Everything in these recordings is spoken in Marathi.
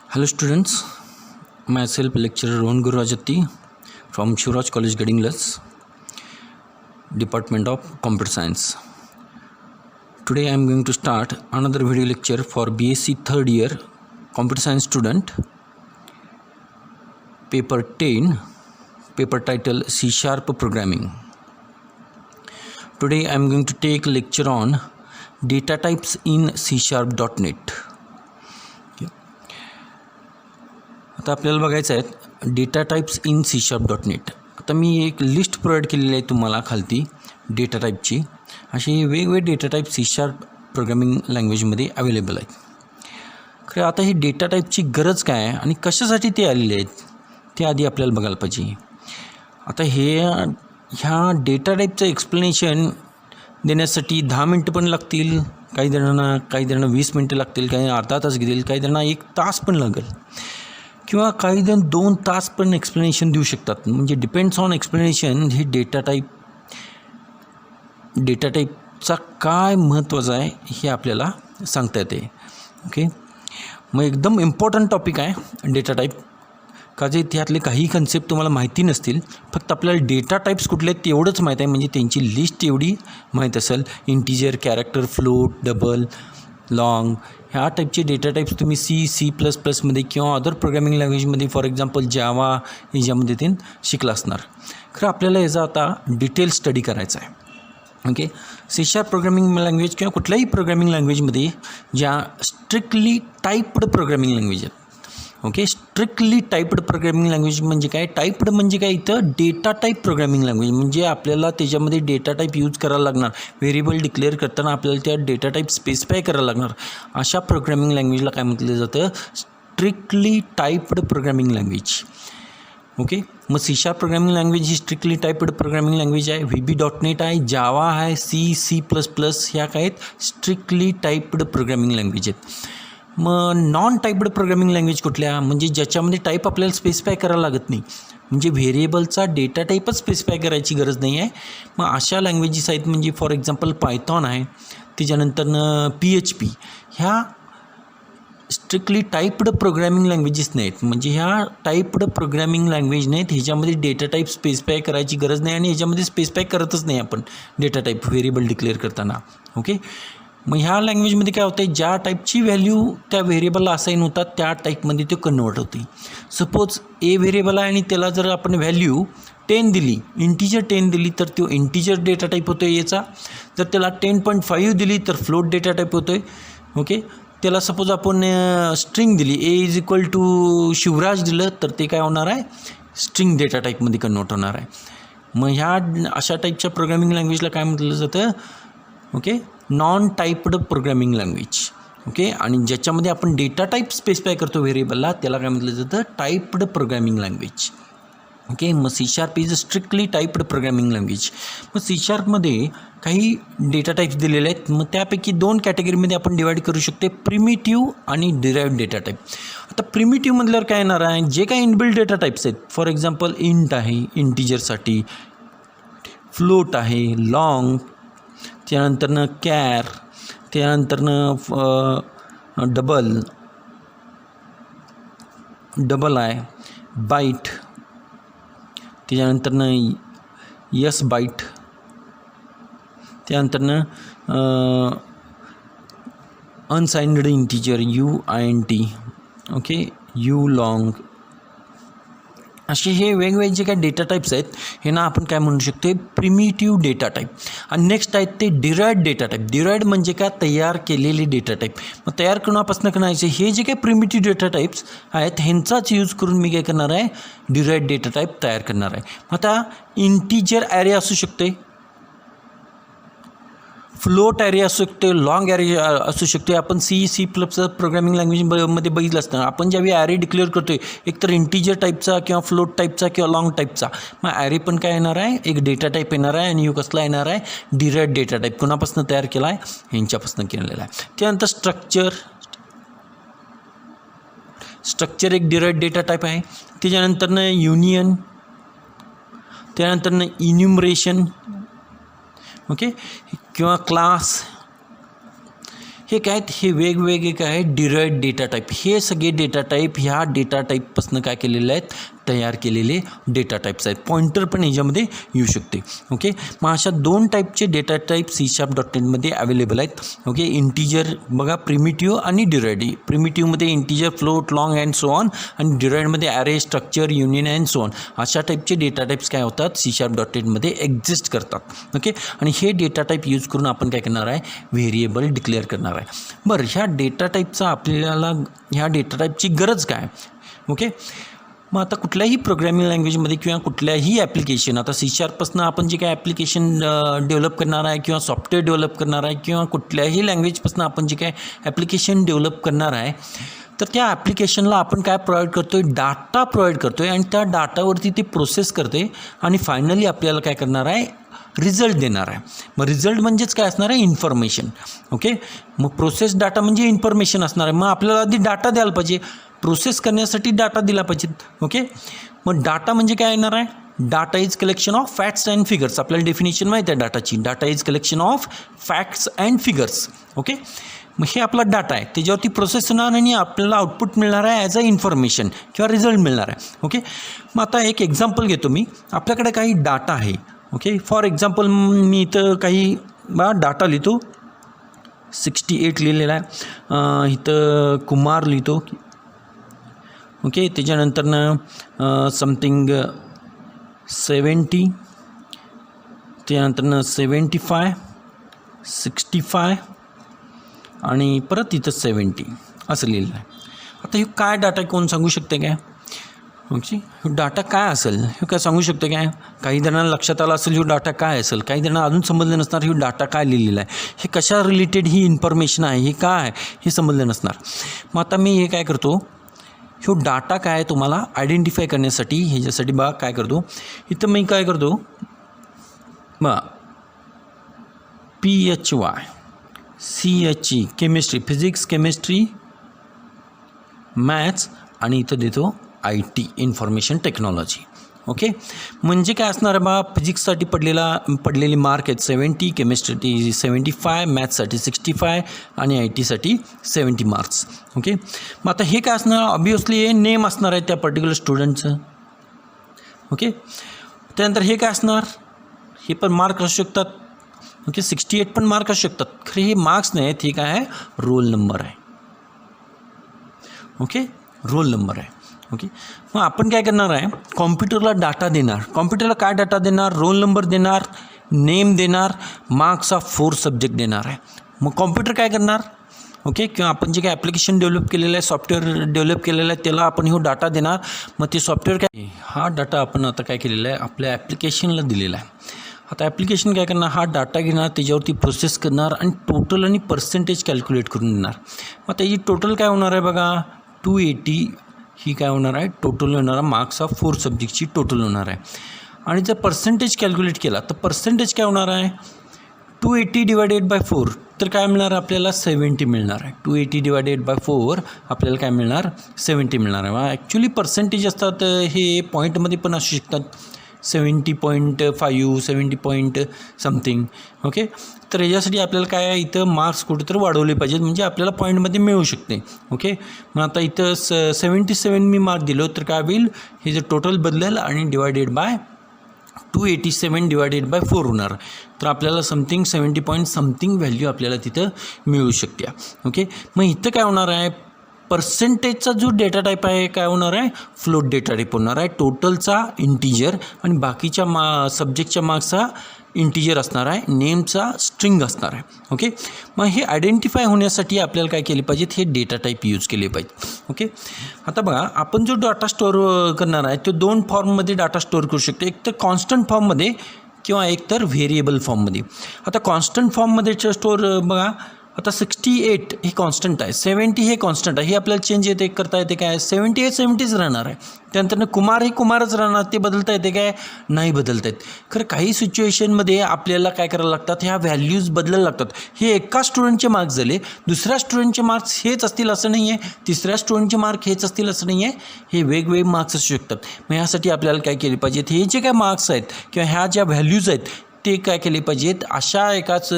Hello students, myself lecturer Rohan Gururajatti from Shivraj College Gadinglas, Department of Computer Science. Today I am going to start another video lecture for BSc third year Computer Science student, paper 10, paper title C# Programming. Today I am going to take a lecture on data types in C#.NET. आता आपल्याला बघायचं आहे डेटा टाइप्स इन C#.NET. आता मी एक लिस्ट प्रोव्हाइड केलेली आहे तुम्हाला खालती डेटा टाईपची. असे वेगवेगळे डेटा टाईप C# प्रोग्रामिंग लँग्वेजमध्ये अवेलेबल आहेत. खरं आता ही डेटा टाईपची गरज काय आहे आणि कशासाठी ते आलेले आहेत ते आधी आपल्याला बघायला पाहिजे. आता ह्या डेटा टाईपचं एक्सप्लेनेशन देण्यासाठी 10 मिनटं पण लागतील, काही जणांना 20 मिनटं लागतील, काही अर्धा तास घेतील, काही जणांना 1 तास पण लागेल, किंवा काही जण 2 तास पण एक्सप्लेनेशन देऊ शकतात. म्हणजे डिपेंड्स ऑन एक्सप्लेनेशन हे डेटा टाईपचा काय महत्त्वाचं आहे हे आपल्याला सांगता येते. ओके, मग एकदम इम्पॉर्टंट टॉपिक आहे डेटा टाईप. का जे त्यातले काही कन्सेप्ट तुम्हाला माहिती नसतील, फक्त आपल्याला डेटा टाईप्स कुठले आहेत तेवढंच माहीत आहे. म्हणजे त्यांची लिस्ट एवढी माहीत असेल, integer, character, float, double, long, ह्या टाईपचे डेटा टाईप्स तुम्ही C++मध्ये किंवा अदर प्रोग्रामिंग लँग्वेजमध्ये, फॉर एक्झाम्पल जावा ह्याच्यामध्ये ते शिकला असणार. खरं आपल्याला याचा आता डिटेल स्टडी करायचा आहे. ओके, C# प्रोग्रामिंग लँग्वेज किंवा कुठल्याही प्रोग्रामिंग लँग्वेजमध्ये ज्या स्ट्रिक्टली टाईप्ड प्रोग्रामिंग लँग्वेज आहेत. Okay, strictly typed programming language म्हणजे काय? टाईप्ड म्हणजे काय? इथं डेटा टाईप प्रोग्रामिंग लँग्वेज म्हणजे आपल्याला त्याच्यामध्ये डेटा टाईप यूज करायला लागणार. व्हेरिएबल डिक्लेअर करताना आपल्याला त्या डेटा टाईप स्पेसिफाय करायला लागणार. अशा प्रोग्रामिंग लँग्वेजला काय म्हटलं जातं? Strictly typed programming language. Okay, मग C# प्रोग्रामिंग लँग्वेज ही स्ट्रिक्टली टाईप्ड प्रोग्रामिंग लँग्वेज आहे. VB.NET आहे, जावा आहे, C++, ह्या काय आहेत? स्ट्रिक्टली टाईप्ड प्रोग्रामिंग लँग्वेज आहेत. मग नॉन टाईप्ड प्रोग्रामिंग लँग्वेज कुठल्या? म्हणजे ज्याच्यामध्ये टाईप आपल्याला स्पेसिफाय करायला लागत नाही, म्हणजे व्हेरिएबलचा डेटा टाईपच स्पेसिफाय करायची गरज नाही आहे. मग अशा लँग्वेजेस आहेत, म्हणजे फॉर एक्झाम्पल पायथॉन आहे, त्याच्यानंतरनं PHP. ह्या स्ट्रिक्टली टाईप्ड प्रोग्रामिंग लँग्वेजेस नाहीत. म्हणजे ह्या टाईप्ड प्रोग्रामिंग लँग्वेज नाहीत, ह्याच्यामध्ये डेटा टाईप स्पेसिफाय करायची गरज नाही आणि ह्याच्यामध्ये स्पेसिफाय करतच नाही आपण डेटा टाईप व्हेरिएबल डिक्लेअर करताना. ओके, मग ह्या लँग्वेजमध्ये काय होतं आहे? ज्या टाईपची व्हॅल्यू त्या व्हेरिएबलला असाईन होतात त्या टाईपमध्ये ते कन्वर्ट होते. सपोज ए व्हेरिएबल आहे आणि त्याला जर आपण व्हॅल्यू 10 दिली, इंटिजर 10 दिली, तर तो इंटिजर डेटा टाईप होतो आहे याचा. जर त्याला 10.5 दिली तर फ्लोट डेटा टाईप होतो आहे. ओके, त्याला सपोज आपण स्ट्रिंग दिली, A = शिवराज दिलं, तर ते काय होणार आहे? स्ट्रिंग डेटा टाईपमध्ये कन्वर्ट होणार आहे. मग ह्या अशा टाईपच्या प्रोग्रामिंग लँग्वेजला काय म्हटलं जातं? Okay, non typed programming language. Okay, आणि ज्याच्यामध्ये आपण डेटा टाईप स्पेसिफाय करतो व्हेरिएबलला त्याला काय म्हटलं जातं? Typed programming language. ओके, मग C# is a strictly typed programming language. मग C#मध्ये काही डेटा टाईप्स दिलेले आहेत. मग त्यापैकी 2 कॅटेगरीमध्ये आपण डिवाईड करू शकतो, प्रिमिटिव्ह आणि डिराइव्ड डेटा टाईप. आता प्रिमिटिव्ह म्हटल्यावर काय येणार आहे? जे काही इनबिल्ट डेटा टाईप्स आहेत, फॉर एक्झाम्पल इंट आहे इंटिजरसाठी, फ्लोट आहे, लॉंग, त्यानंतरनं कॅर, त्यानंतरनं डबल आहे, बाईट, त्याच्यानंतरनं यस बाईट, त्यानंतरनं unsigned integer UINT. Okay, U long. असे हे वेगवेगळे जे काही डेटा टाईप्स आहेत हे ना आपण काय म्हणू शकतो? Primitive data type. आणि नेक्स्ट आहेत ते डिराइव्ड डेटा टाईप. डिराइव्ड म्हणजे काय? तयार केलेले डेटा टाईप. मग तयार कोणापासून करायचे? हे जे काही प्रिमिटिव्ह डेटा टाईप्स आहेत ह्यांचाच यूज करून मी काय करणार आहे? डिराइव्ड डेटा टाईप तयार करणार आहे. आता इंटिजर ॲरे असू शकते, फ्लोट ॲरे असू शकते, लॉंग ॲरे असू शकते. आपण C++ प्रोग्रामिंग लँग्वेजमध्ये बघितलं असतं, आपण ज्यावेळी ॲरे डिक्लेअर करतो आहे एकतर इंटिजर टाईपचा किंवा फ्लोट टाईपचा किंवा लॉंग टाईपचा. मग ॲरे पण काय येणार आहे? एक डेटा टाईप येणार आहे. आणि कसला येणार आहे? Derived data type. कोणापासून तयार केला आहे? ह्यांच्यापासून केलेला आहे. त्यानंतर स्ट्रक्चर एक डिराइव्ड डेटा टाईप आहे. त्याच्यानंतरनं युनियन, त्यानंतरनं इन्युमरेशन. ओके, किंवा क्लास, हे काय आहेत, हे वेगवेगळे काय आहेत, डिराइव्ड डेटा टाईप. हे सगळे डेटा टाईप ह्या डेटा टाईपपासून काय केलेले आहेत, तयार केलेले डेटा टाईप्स आहेत. पॉइंटर पण ह्याच्यामध्ये येऊ शकते. ओके, मग अशा 2 टाईपचे डेटा टाईप C#.NETमध्ये अवेलेबल आहेत. ओके, इंटिजर बघा, प्रिमिटिव्ह आणि डिराइव्ड. प्रिमिटिव्हमध्ये integer, float, long and so on, आणि डिराइव्डमध्ये array, structure, union and so on. अशा टाईपचे डेटा टाईप्स काय होतात, C#.NETमध्ये एक्झिस्ट करतात. ओके, आणि हे डेटा टाईप यूज करून आपण काय करणार आहे, व्हेरिएबल डिक्लेअर करणार आहे. बरं, ह्या डेटा टाईपचा आपल्याला ह्या डेटा टाईपची गरज काय. ओके, मग आता कुठल्याही प्रोग्रॅमिंग लँग्वेजमध्ये किंवा कुठल्याही ॲप्लिकेशन, आता C#पासून आपण जे काय ॲप्लिकेशन डेव्हलप करणार आहे किंवा सॉफ्टवेअर डेव्हलप करणार आहे किंवा कुठल्याही लँग्वेजपासून आपण जे काय ॲप्लिकेशन डेव्हलप करणार आहे, तर त्या ॲप्लिकेशनला आपण काय प्रोव्हाइड करतो आहे, डाटा प्रोव्हाइड करतो आहे, आणि त्या डाटावरती ते प्रोसेस करते आणि फायनली आपल्याला काय करणार आहे, रिझल्ट देणार आहे. मग रिझल्ट म्हणजेच काय असणार आहे, इन्फॉर्मेशन. ओके, मग प्रोसेस डाटा म्हणजे इन्फॉर्मेशन असणार आहे. मग आपल्याला आधी डाटा द्यायला पाहिजे, प्रोसेस करण्यासाठी डाटा दिला पाहिजेत. ओके, मग डाटा म्हणजे काय येणार आहे, data is collection of facts and figures. आपल्याला डेफिनेशन माहीत आहे डाटाची, data is collection of facts and figures. Okay, मग हे आपला डाटा आहे, त्याच्यावरती प्रोसेस होणार आणि आपल्याला आउटपुट मिळणार आहे ॲज अ इन्फॉर्मेशन किंवा रिझल्ट मिळणार आहे. ओके, मग आता एक एक्झाम्पल घेतो मी. आपल्याकडे काही डाटा आहे. ओके, फॉर एक्झाम्पल मी इथं काही डाटा लिहितो, 68 लिहिलेला आहे. इथं कुमार लिहितो. ओके, त्याच्यानंतरनं समथिंग 70, त्यानंतरनं 75, 65 आणि परत इथं 70 असं लिहिलेलं आहे. आता हे काय डाटा कोण सांगू शकते काय, ओके, डाटा काय असेल हे काय सांगू शकते काय. काही जणांना लक्षात आलं असेल ह्यो डाटा काय असेल, काही जणांना अजून समजलं नसणार ह्यो डाटा काय लिहिलेला आहे, हे कशा रिलेटेड ही इन्फॉर्मेशन आहे, हे काय आहे हे समजलं नसणार. मग आता मी हे काय करतो, ह्यो डाटा काय आहे तुम्हाला आयडेंटिफाय करण्यासाठी ह्याच्यासाठी बघा काय करतो, इथं मी काय करतो, बघा PHY CHE chemistry, physics, chemistry, maths, आणि इथं देतो IT इन्फॉर्मेशन टेक्नॉलॉजी. ओके, म्हणजे काय असणार आहे बा, फिजिक्ससाठी पडलेली मार्क आहेत 70, केमिस्ट्रीसाठी 75, मॅथ्ससाठी 65 आणि IT साठी 70 मार्क्स. ओके, मग आता हे काय असणार, ऑब्वियसली हे नेम असणार आहे त्या पर्टिक्युलर स्टुडंटचं. ओके, त्यानंतर हे काय असणार, हे पण मार्क असू शकतात. ओके, 68 पण मार्क असू शकतात. खरे हे मार्क्स नाही आहेत, हे काय आहे, रोल नंबर आहे. ओके, रोल नंबर आहे. ओके, मग आपण काय करणार आहे, कॉम्प्युटरला डाटा देणार. कॉम्प्युटरला काय डाटा देणार, रोल नंबर देणार, नेम देणार, मार्क्स ऑफ 4 सब्जेक्ट देणार आहे. मग कॉम्प्युटर काय करणार, ओके, किंवा आपण जे काय ॲप्लिकेशन डेव्हलप केलेलं आहे, सॉफ्टवेअर डेव्हलप केलेलं आहे, त्याला आपण ह्यो डाटा देणार. मग ते सॉफ्टवेअर काय, हा डाटा आपण आता काय केलेला आहे, आपल्या ॲप्लिकेशनला दिलेला आहे. आता ॲप्लिकेशन काय करणार, हा डाटा घेणार, त्याच्यावरती प्रोसेस करणार आणि टोटल आणि पर्सेंटेज कॅल्क्युलेट करून देणार. मग त्याची टोटल काय होणार आहे बघा, 280 ही काय होणार आहे, टोटल होणार आहे, मार्क्स ऑफ 4 सब्जेक्टची टोटल होणार आहे. आणि जर पर्सेंटेज कॅल्क्युलेट केला तर पर्सेंटेज काय होणार आहे, 280 डिवायडेड बाय 4, तर काय मिळणार आपल्याला 70 मिळणार आहे. 280 डिवायडेड बाय 4 आपल्याला काय मिळणार, 70 मिळणार आहे. ॲक्च्युली पर्सेंटेज असतात हे पॉईंटमध्ये पण असू शकतात, 70.5, 70 समथिंग. ओके, तर याच्यासाठी आपल्याला काय आहे, इथं मार्क्स कुठेतरी वाढवले पाहिजेत म्हणजे आपल्याला पॉईंटमध्ये मिळू शकते. ओके, मग आता इथं 77 मी मार्क दिलो तर काय होईल, हे जे टोटल बदलेल आणि डिवायडेड बाय 287 डिवायडेड बाय 4 होणार. तर आपल्याला समथिंग 70 समथिंग व्हॅल्यू आपल्याला तिथं मिळू शकते. ओके, मग इथं काय होणार आहे, पर्सेंटेजचा जो डेटा टाईप आहे काय होणार आहे, फ्लोट डेटा टाईप होणार आहे. टोटलचा इंटिजर आणि बाकीच्या सब्जेक्टच्या मार्क्सचा इंटिजर असणार आहे, नेमचा स्ट्रिंग असणार आहे. ओके, मग हे आयडेंटिफाय होण्यासाठी आपल्याला काय केले पाहिजेत, हे डेटा टाईप यूज केले पाहिजे. ओके, आता बघा आपण जो डाटा स्टोअर करणार आहे तो 2 फॉर्ममध्ये डाटा स्टोअर करू शकतो, एक तर कॉन्स्टंट फॉर्ममध्ये किंवा एक तर व्हेरिएबल फॉर्ममध्ये. आता कॉन्स्टंट फॉर्ममध्ये स्टोअर बघा, आता 68 हे कॉन्स्टंट आहे, 70 हे कॉन्स्टंट आहे, हे आपल्याला चेंज येते करता येते काय, 70 हे 70च राहणार आहे. त्यानंतर कुमार हे कुमारच राहणार, ते बदलता येते काय, नाही बदलता येत. खरं काही सिच्युएशनमध्ये आपल्याला काय करायला लागतात, ह्या व्हॅल्यूज बदलायला लागतात. हे एका स्टुडंटचे मार्क्स झाले, दुसऱ्या स्टुडंटचे मार्क्स हेच असतील असं नाही आहे, तिसऱ्या स्टुडंटचे मार्क हेच असतील असं नाही आहे, हे वेगवेगळे मार्क्स असू शकतात. मग ह्यासाठी आपल्याला काय केले पाहिजेत, हे जे काय मार्क्स आहेत किंवा ह्या ज्या व्हॅल्यूज आहेत ते काय केले पाहिजेत, अशा एकाच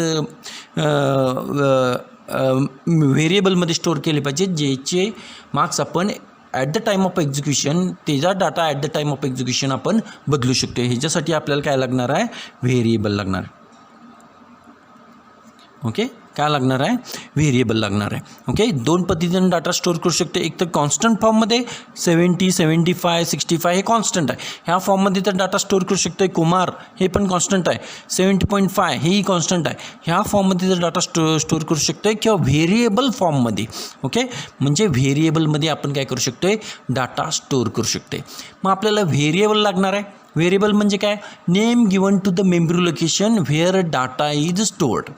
व्हेरिएबलमध्ये स्टोअर केले पाहिजेत, ज्याचे मार्क्स आपण at the time of execution, त्याचा data at the time of execution आपण बदलू शकतो. ह्याच्यासाठी आपल्याला काय लागणार आहे, व्हेरिएबल लागणार आहे. ओके, काय लागणार आहे, व्हेरिएबल लागणार आहे. ओके, दोन पद्धतीने डाटा स्टोअर करू शकते. एक तर कॉन्स्टंट फॉर्ममध्ये 70, 75, 65 हे कॉन्स्टंट आहे. ह्या फॉर्ममध्ये तर डाटा स्टोअर करू शकतो आहे. कुमार हे पण कॉन्स्टंट आहे. 70.5 हेही कॉन्स्टंट आहे. ह्या फॉर्ममध्ये तर डाटा स्टोअर करू शकतो आहे किंवा व्हेरिएबल फॉर्ममध्ये. ओके, म्हणजे व्हेरिएबलमध्ये आपण काय करू शकतो आहे, डाटा स्टोअर करू शकतो. मग आपल्याला व्हेरिएबल लागणार आहे. व्हेरिएबल म्हणजे काय, name given to the memory location where data is stored.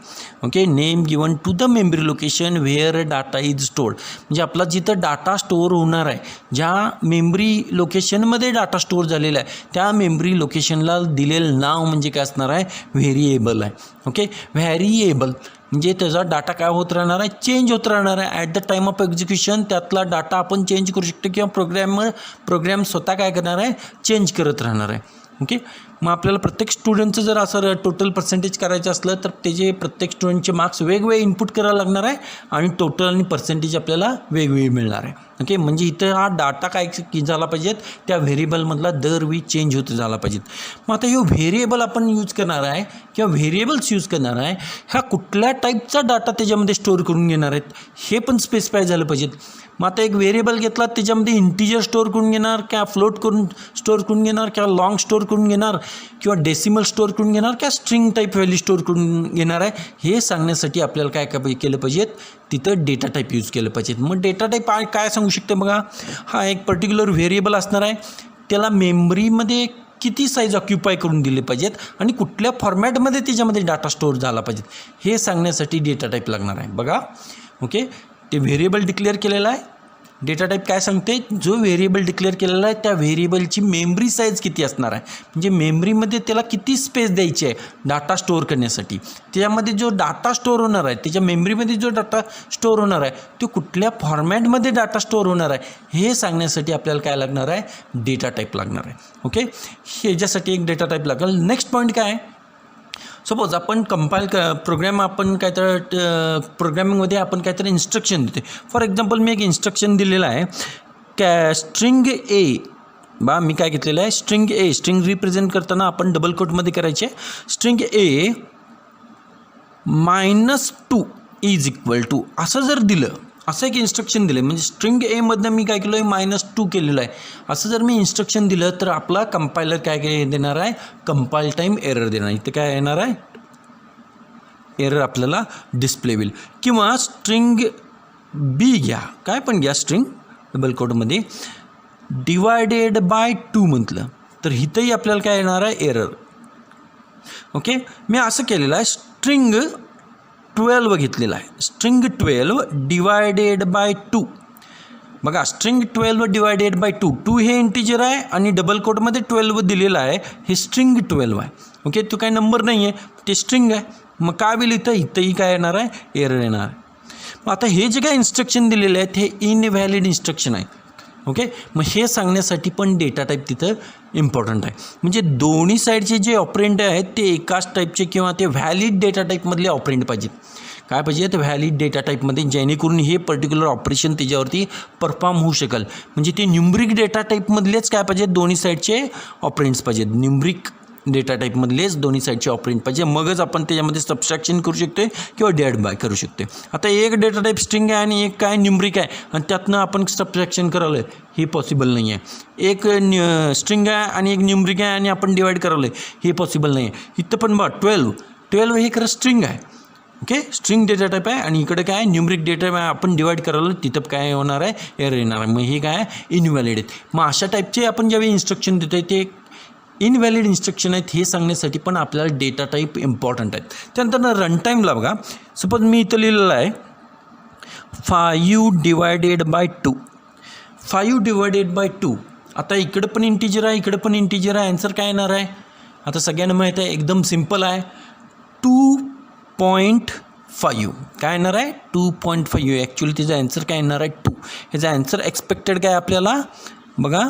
Okay, name given to the memory location where data is stored म्हणजे आपला जिथं डाटा स्टोअर होणार आहे, ज्या मेमरी लोकेशनमध्ये डाटा स्टोअर झालेला आहे त्या मेमरी लोकेशनला दिलेलं नाव म्हणजे काय असणार आहे, व्हेरिएबल आहे. ओके, व्हेरिएबल म्हणजे त्याचा डाटा काय होत राहणार आहे, चेंज होत राहणार आहे. At the time of execution त्यातला डाटा आपण चेंज करू शकतो किंवा प्रोग्रॅम स्वतः काय करणार आहे, चेंज करत राहणार आहे. ओके, मग आपल्याला प्रत्येक स्टुडंटचं जर असं टोटल पर्सेंटेज करायचं असलं तर त्याचे प्रत्येक स्टुडंटचे मार्क्स वेगवेगळे इनपुट करावं लागणार आहे आणि टोटल आणि पर्सेंटेज आपल्याला वेगवेगळी मिळणार आहे. ओके, म्हणजे इथं हा डाटा काय झाला पाहिजेत, त्या व्हेरिएबलमधला दरवेळी चेंज होत झाला पाहिजेत. मग आता ह्यो व्हेरिएबल आपण यूज करणार आहे किंवा व्हेरिएबल्स यूज करणार आहे, ह्या कुठल्या टाईपचा डाटा त्याच्यामध्ये स्टोअर करून घेणार आहेत हे पण स्पेसिफाय झालं पाहिजेत. मग आता एक व्हेरिएबल घेतला त्याच्यामध्ये इंटिजर स्टोअर करून घेणार किंवा फ्लोट करून स्टोअर करून घेणार किंवा लॉंग स्टोअर करून घेणार किंवा डेसिमल स्टोअर करून घेणार किंवा स्ट्रिंग टाईप व्हॅल्यू स्टोअर करून घेणार आहे, हे सांगण्यासाठी आपल्याला काय केलं पाहिजेत, तिथं डेटा टाईप यूज केलं पाहिजेत. मग डेटा टाईप काय सांगू शकते बघा, हा एक पर्टिक्युलर व्हेरिएबल असणार आहे, त्याला मेमरीमध्ये किती साईज ऑक्युपाय करून दिले पाहिजेत आणि कुठल्या फॉर्मॅटमध्ये त्याच्यामध्ये डाटा स्टोअर झाला पाहिजेत हे सांगण्यासाठी डेटा टाईप लागणार आहे. बघा, ओके, ते व्हेरिएबल डिक्लेअर केलेला आहे. डेटा टाईप काय सांगते, जो व्हेरिएबल डिक्लेअर केलेला आहे त्या व्हेरिएबलची मेमरी साईज किती असणार आहे, म्हणजे मेमरीमध्ये त्याला किती स्पेस द्यायची आहे डाटा स्टोअर करण्यासाठी. त्यामध्ये जो डाटा स्टोअर होणार आहे, त्याच्या मेमरीमध्ये जो डाटा स्टोअर होणार आहे तो कुठल्या फॉर्मॅटमध्ये डाटा स्टोअर होणार आहे हे सांगण्यासाठी आपल्याला काय लागणार आहे, डेटा टाईप लागणार आहे. ओके, ह्याच्यासाठी एक डेटा टाईप लागेल. नेक्स्ट पॉईंट काय आहे, सपोज आपण प्रोग्रॅम आपण काय तर प्रोग्रॅमिंगमध्ये आपण काहीतरी इन्स्ट्रक्शन देते. फॉर एक्झाम्पल मी एक इन्स्ट्रक्शन दिलेलं आहे, स्ट्रिंग ए. मी काय घेतलेलं आहे, स्ट्रिंग रिप्रेझेंट करताना आपण डबल कोटमध्ये करायचे. String A -2 is equal to असं जर दिलं, असं एक इन्स्ट्रक्शन दिलं, म्हणजे स्ट्रिंग एमधनं मी काय केलं आहे, -2 केलेलं आहे. असं जर मी इन्स्ट्रक्शन दिलं तर आपला कंपायलर काय देणार आहे, कंपाईल टाईम एरर देणार. इथे काय येणार आहे, एरर आपल्याला डिस्प्ले होईल. किंवा स्ट्रिंग बी घ्या, काय पण घ्या, स्ट्रिंग डबल कोटमध्ये /2 म्हटलं तर इथंही आपल्याला काय येणार आहे, एरर. ओके, मी असं केलेलं आहे, स्ट्रिंग 12 घेतलेला आहे, स्ट्रिंग 12 /2. बघा, स्ट्रिंग 12 /2, 2 हे इंटिजर आहे आणि डबल कोटमध्ये 12 दिलेलं आहे, हे स्ट्रिंग 12 आहे. ओके, तो काय नंबर नाही आहे, ते स्ट्रिंग आहे. मग काय होईल, इथंही काय येणार आहे, एरर येणार आहे. मग आता हे जे काय इन्स्ट्रक्शन दिलेले आहेत हे इनव्हॅलिड इन्स्ट्रक्शन आहे. ओके, मग हे सांगण्यासाठी पण डेटा टाईप तिथं इम्पॉर्टंट आहे. म्हणजे दोन्ही साईडचे जे ऑपरेंड आहेत ते एकाच टाईपचे किंवा ते व्हॅलिड डेटा टाईपमधले ऑपरेंड पाहिजेत. काय पाहिजे, तर व्हॅलिड डेटा टाईपमध्ये, जेणेकरून हे पर्टिक्युलर ऑपरेशन त्याच्यावरती परफॉर्म होऊ शकेल. म्हणजे ते न्यूमरिक डेटा टाईपमधलेच काय पाहिजे, दोन्ही साईडचे ऑपरेंड्स पाहिजेत. न्यूमरिक डेटा टाईपमधलेच दोन्ही साईडचे ऑपरेंड पाहिजे, मगच आपण त्याच्यामध्ये सबस्ट्रॅक्शन करू शकतो किंवा डिवाइड बाय करू शकतो. आता एक डेटा टाईप स्ट्रिंग आहे आणि एक काय न्यूमरिक आहे आणि त्यातनं आपण सबस्ट्रॅक्शन करावलं आहे, हे पॉसिबल नाही आहे. एक स्ट्रिंग आहे आणि एक न्यूमरिक आहे आणि आपण डिवाइड करावलं आहे, हे पॉसिबल नाही आहे. इथं पण बघा 12 हे खरं स्ट्रिंग आहे. ओके, स्ट्रिंग डेटा टाईप आहे आणि इकडे काय न्यूमरिक डेटा टाईप आहे, आपण डिवाइड करावलं, तिथं काय होणार आहे, एरर येणार आहे. मग हे काय इनव्हॅलिड आहेत. मग अशा टाईपचे आपण ज्यावेळी इन्स्ट्रक्शन देतो आहे ते इनव्हॅलिड इन्स्ट्रक्शन आहेत हे सांगण्यासाठी पण आपल्याला डेटा टाईप इम्पॉर्टंट आहेत. त्यानंतर रन टाईमला बघा, सपोज मी इथं लिहिलेलं आहे 5 /2. 5 /2. आता इकडं पण इंटिजर आहे, इकडं पण इंटिजर आहे. आन्सर काय येणार आहे, आता सगळ्यांना माहीत आहे, एकदम सिम्पल आहे, 2.5. काय येणार आहे, 2.5. ॲक्च्युली तिचा आन्सर काय येणार आहे, 2. ह्याचा आन्सर एक्सपेक्टेड काय आपल्याला बघा,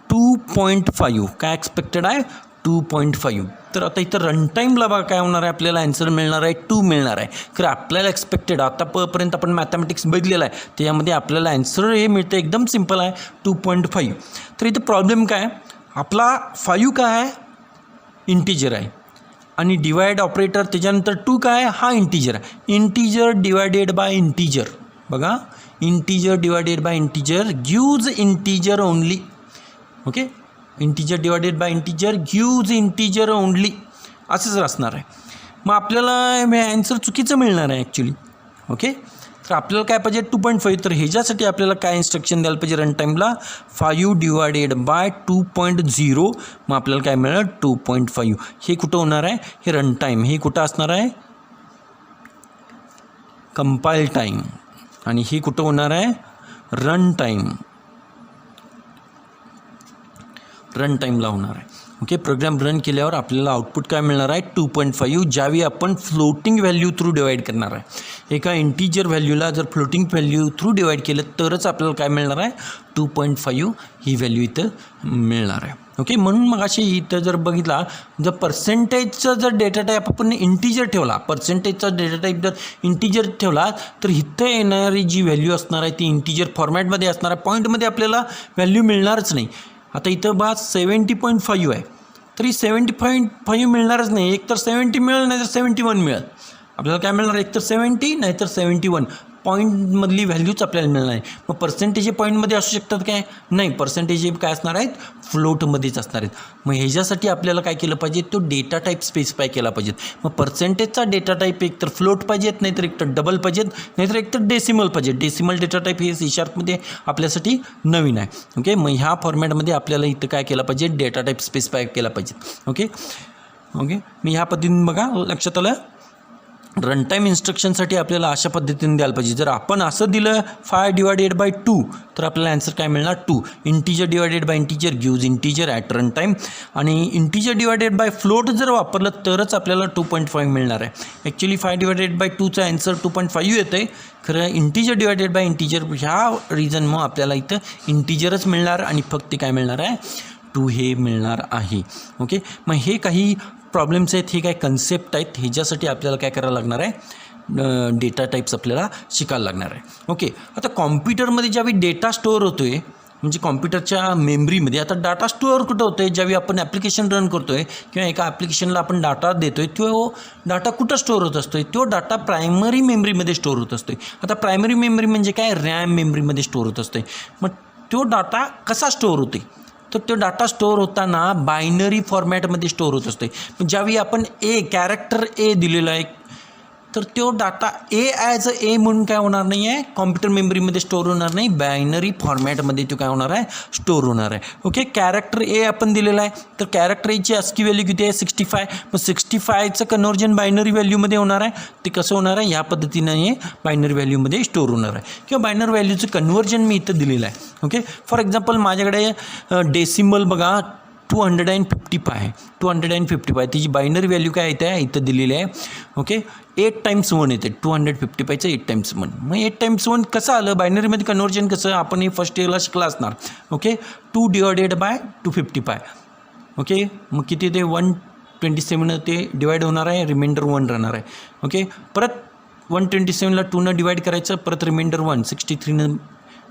2.5. काय एक्सपेक्टेड आहे, 2.5. तर आता इथं रन टाईमला बघा काय होणार आहे, आपल्याला ॲन्सर मिळणार आहे 2 मिळणार आहे. खरं आपल्याला एक्सपेक्टेड आतापर्यंत आपण मॅथमॅटिक्स बघितलेलं आहे, त्याच्यामध्ये आपल्याला ॲन्सर हे मिळतं एकदम सिम्पल आहे 2.5. तर इथं प्रॉब्लेम काय आहे, आपला 5 काय आहे, इंटिजर आहे, आणि डिवाइड ऑपरेटर त्याच्यानंतर 2 काय आहे, हा इंटिजर आहे. इंटिजर डिवायडेड बाय इंटिजर, बघा integer divided by integer gives integer only. Okay, integer divided by integer gives integer only असंच असणार आहे. मग आपल्याला ॲन्सर चुकीचं मिळणार आहे ॲक्च्युली. ओके, तर आपल्याला काय पाहिजे 2.5. तर ह्याच्यासाठी आपल्याला काय इन्स्ट्रक्शन द्यायला पाहिजे रन टाईमला, 5 डिवायडेड बाय 2.0. मग आपल्याला काय मिळणार 2.5. हे कुठं होणार आहे, हे रन टाईम, हे कुठं असणार आहे कंपाईल टाईम, आणि हे कुठं होणार आहे रन टाईम, रन टाईमला होणार आहे. ओके, प्रोग्राम रन केल्यावर आपल्याला आउटपुट काय मिळणार आहे 2.5, ज्यावेळी आपण फ्लोटिंग व्हॅल्यू थ्रू डिवाईड करणार आहे. एका इंटिजर व्हॅल्यूला जर फ्लोटिंग व्हॅल्यू थ्रू डिवाईड केलं तरच आपल्याला काय मिळणार आहे 2.5 ही व्हॅल्यू इथं मिळणार आहे. ओके, म्हणून मग अशी इथं जर बघितला, जर पर्सेंटेजचा जर डेटा टाईप आपण इंटिजर ठेवला, पर्सेंटेजचा डेटा टाईप जर इंटिजर ठेवला, तर इथं येणारी जी व्हॅल्यू असणार आहे ती इंटिजर फॉर्मॅटमध्ये असणार आहे, पॉईंटमध्ये आपल्याला व्हॅल्यू मिळणारच नाही. आता इथं बा 70.5 आहे, तरी 70.5 मिळणारच नाही. एक तर 70 मिळेल, नाही तर 71 मिळेल. आपल्याला काय मिळणार, एक तर 70 नाही तर 71 पॉईंटमधली व्हॅल्यूच आपल्याला मिळणार आहे. मग पर्सेंटेज हे पॉईंटमध्ये असू शकतात काय, नाही, पर्सेंटेज हे काय असणार आहेत फ्लोटमध्येच असणार आहेत. मग ह्याच्यासाठी आपल्याला काय केलं पाहिजे, तो डेटा टाईप स्पेसिफाय केला पाहिजे. मग पर्सेंटेजचा डेटा टाईप एक तर फ्लोट पाहिजेत, नाहीतर एक तर डबल पाहिजेत, नाहीतर एक तर डेसिमल पाहिजे. डेसिमल डेटा टाईप हे C#मध्ये आपल्यासाठी नवीन आहे. ओके, मग ह्या फॉर्मॅटमध्ये आपल्याला इथं काय केलं पाहिजे, डेटा टाईप स्पेसिफाय केला पाहिजे. ओके ओके, मी ह्या पद्धतीने बघा लक्षात आलं. रन टाईम इन्स्ट्रक्शनसाठी आपल्याला अशा पद्धतीने द्यायला पाहिजे. जर आपण असं दिलं 5 डिवायडेड बाय 2, तर आपल्याला ॲन्सर काय मिळणार 2. Integer divided by integer gives integer at run time, आणि इंटिजर डिवायडेड बाय फ्लोट जर वापरलं तरच आपल्याला 2.5 मिळणार आहे. ॲक्च्युली 5 डिवायडेड बाय 2चा ॲन्सर 2.5 येतं आहे, खरं इंटिजर डिवायडेड बाय इंटिजर ह्या रिझनमुळे आपल्याला इथं इंटिजरच मिळणार आणि फक्त काय मिळणार आहे 2 हे मिळणार आहे. ओके, मग हे काही प्रॉब्लेम्स आहेत, हे काय कन्सेप्ट आहेत, ह्याच्यासाठी आपल्याला काय करायला लागणार आहे, डेटा टाईप्स आपल्याला शिकायला लागणार आहे. ओके, आता कॉम्प्युटरमध्ये ज्यावेळी डेटा स्टोअर होतो आहे, म्हणजे कॉम्प्युटरच्या मेमरीमध्ये, आता डाटा स्टोअर कुठं होतं आहे, ज्यावेळी आपण ॲप्लिकेशन रन करतो आहे किंवा एका ॲप्लिकेशनला आपण डाटा देतो आहे, तो डाटा कुठं स्टोअर होत असतो आहे, तो डाटा प्रायमरी मेमरीमध्ये स्टोअर होत असतो आहे. आता प्रायमरी मेमरी म्हणजे काय, रॅम मेमरीमध्ये स्टोअर होत असतो आहे. मग तो डाटा कसा स्टोअर होतो, तर तो डाटा स्टोअर होताना बायनरी फॉर्मॅटमध्ये स्टोअर होत असतो. ज्यावेळी आपण कॅरेक्टर ए दिलेला आहे, तर तो डाटा ॲज ए म्हणून काय होणार नाही आहे, कॉम्प्युटर मेमरीमध्ये स्टोअर होणार नाही, बायनरी फॉर्मॅटमध्ये तो काय होणार आहे स्टोअर होणार आहे. ओके, कॅरेक्टर ए आपण दिलेला आहे, तर कॅरेक्टर एची ASCII व्हॅल्यू किती आहे 65. मग 65चं कन्व्हर्जन बायनरी व्हॅल्यूमध्ये होणार आहे. ते कसं होणार आहे, ह्या पद्धतीनं हे बायनरी व्हॅल्यूमध्ये स्टोअर होणार आहे, किंवा बायनरी व्हॅल्यूचं कन्व्हर्जन मी इथं दिलेलं आहे. ओके, फॉर एक्झाम्पल माझ्याकडे डेसिमल बघा 255 आहे, 255 त्याची बायनरी व्हॅल्यू काय येते इथं दिलेली आहे. ओके, 8 टाइम्स 1 येते, 255चं 8 टाइम्स 1. मग 8 टाइम्स 1 कसं आलं, बायनरीमध्ये कन्व्हर्जन कसं, आपण हे फर्स्ट इयरला शिकला असणार. Okay, 2 divided by 255. ओके, मग किती ते 127 ते डिवाईड होणार आहे, रिमाइंडर 1 राहणार आहे. ओके, परत 127ला 2नं डिवाईड करायचं, परत रिमाइंडर 1 63नं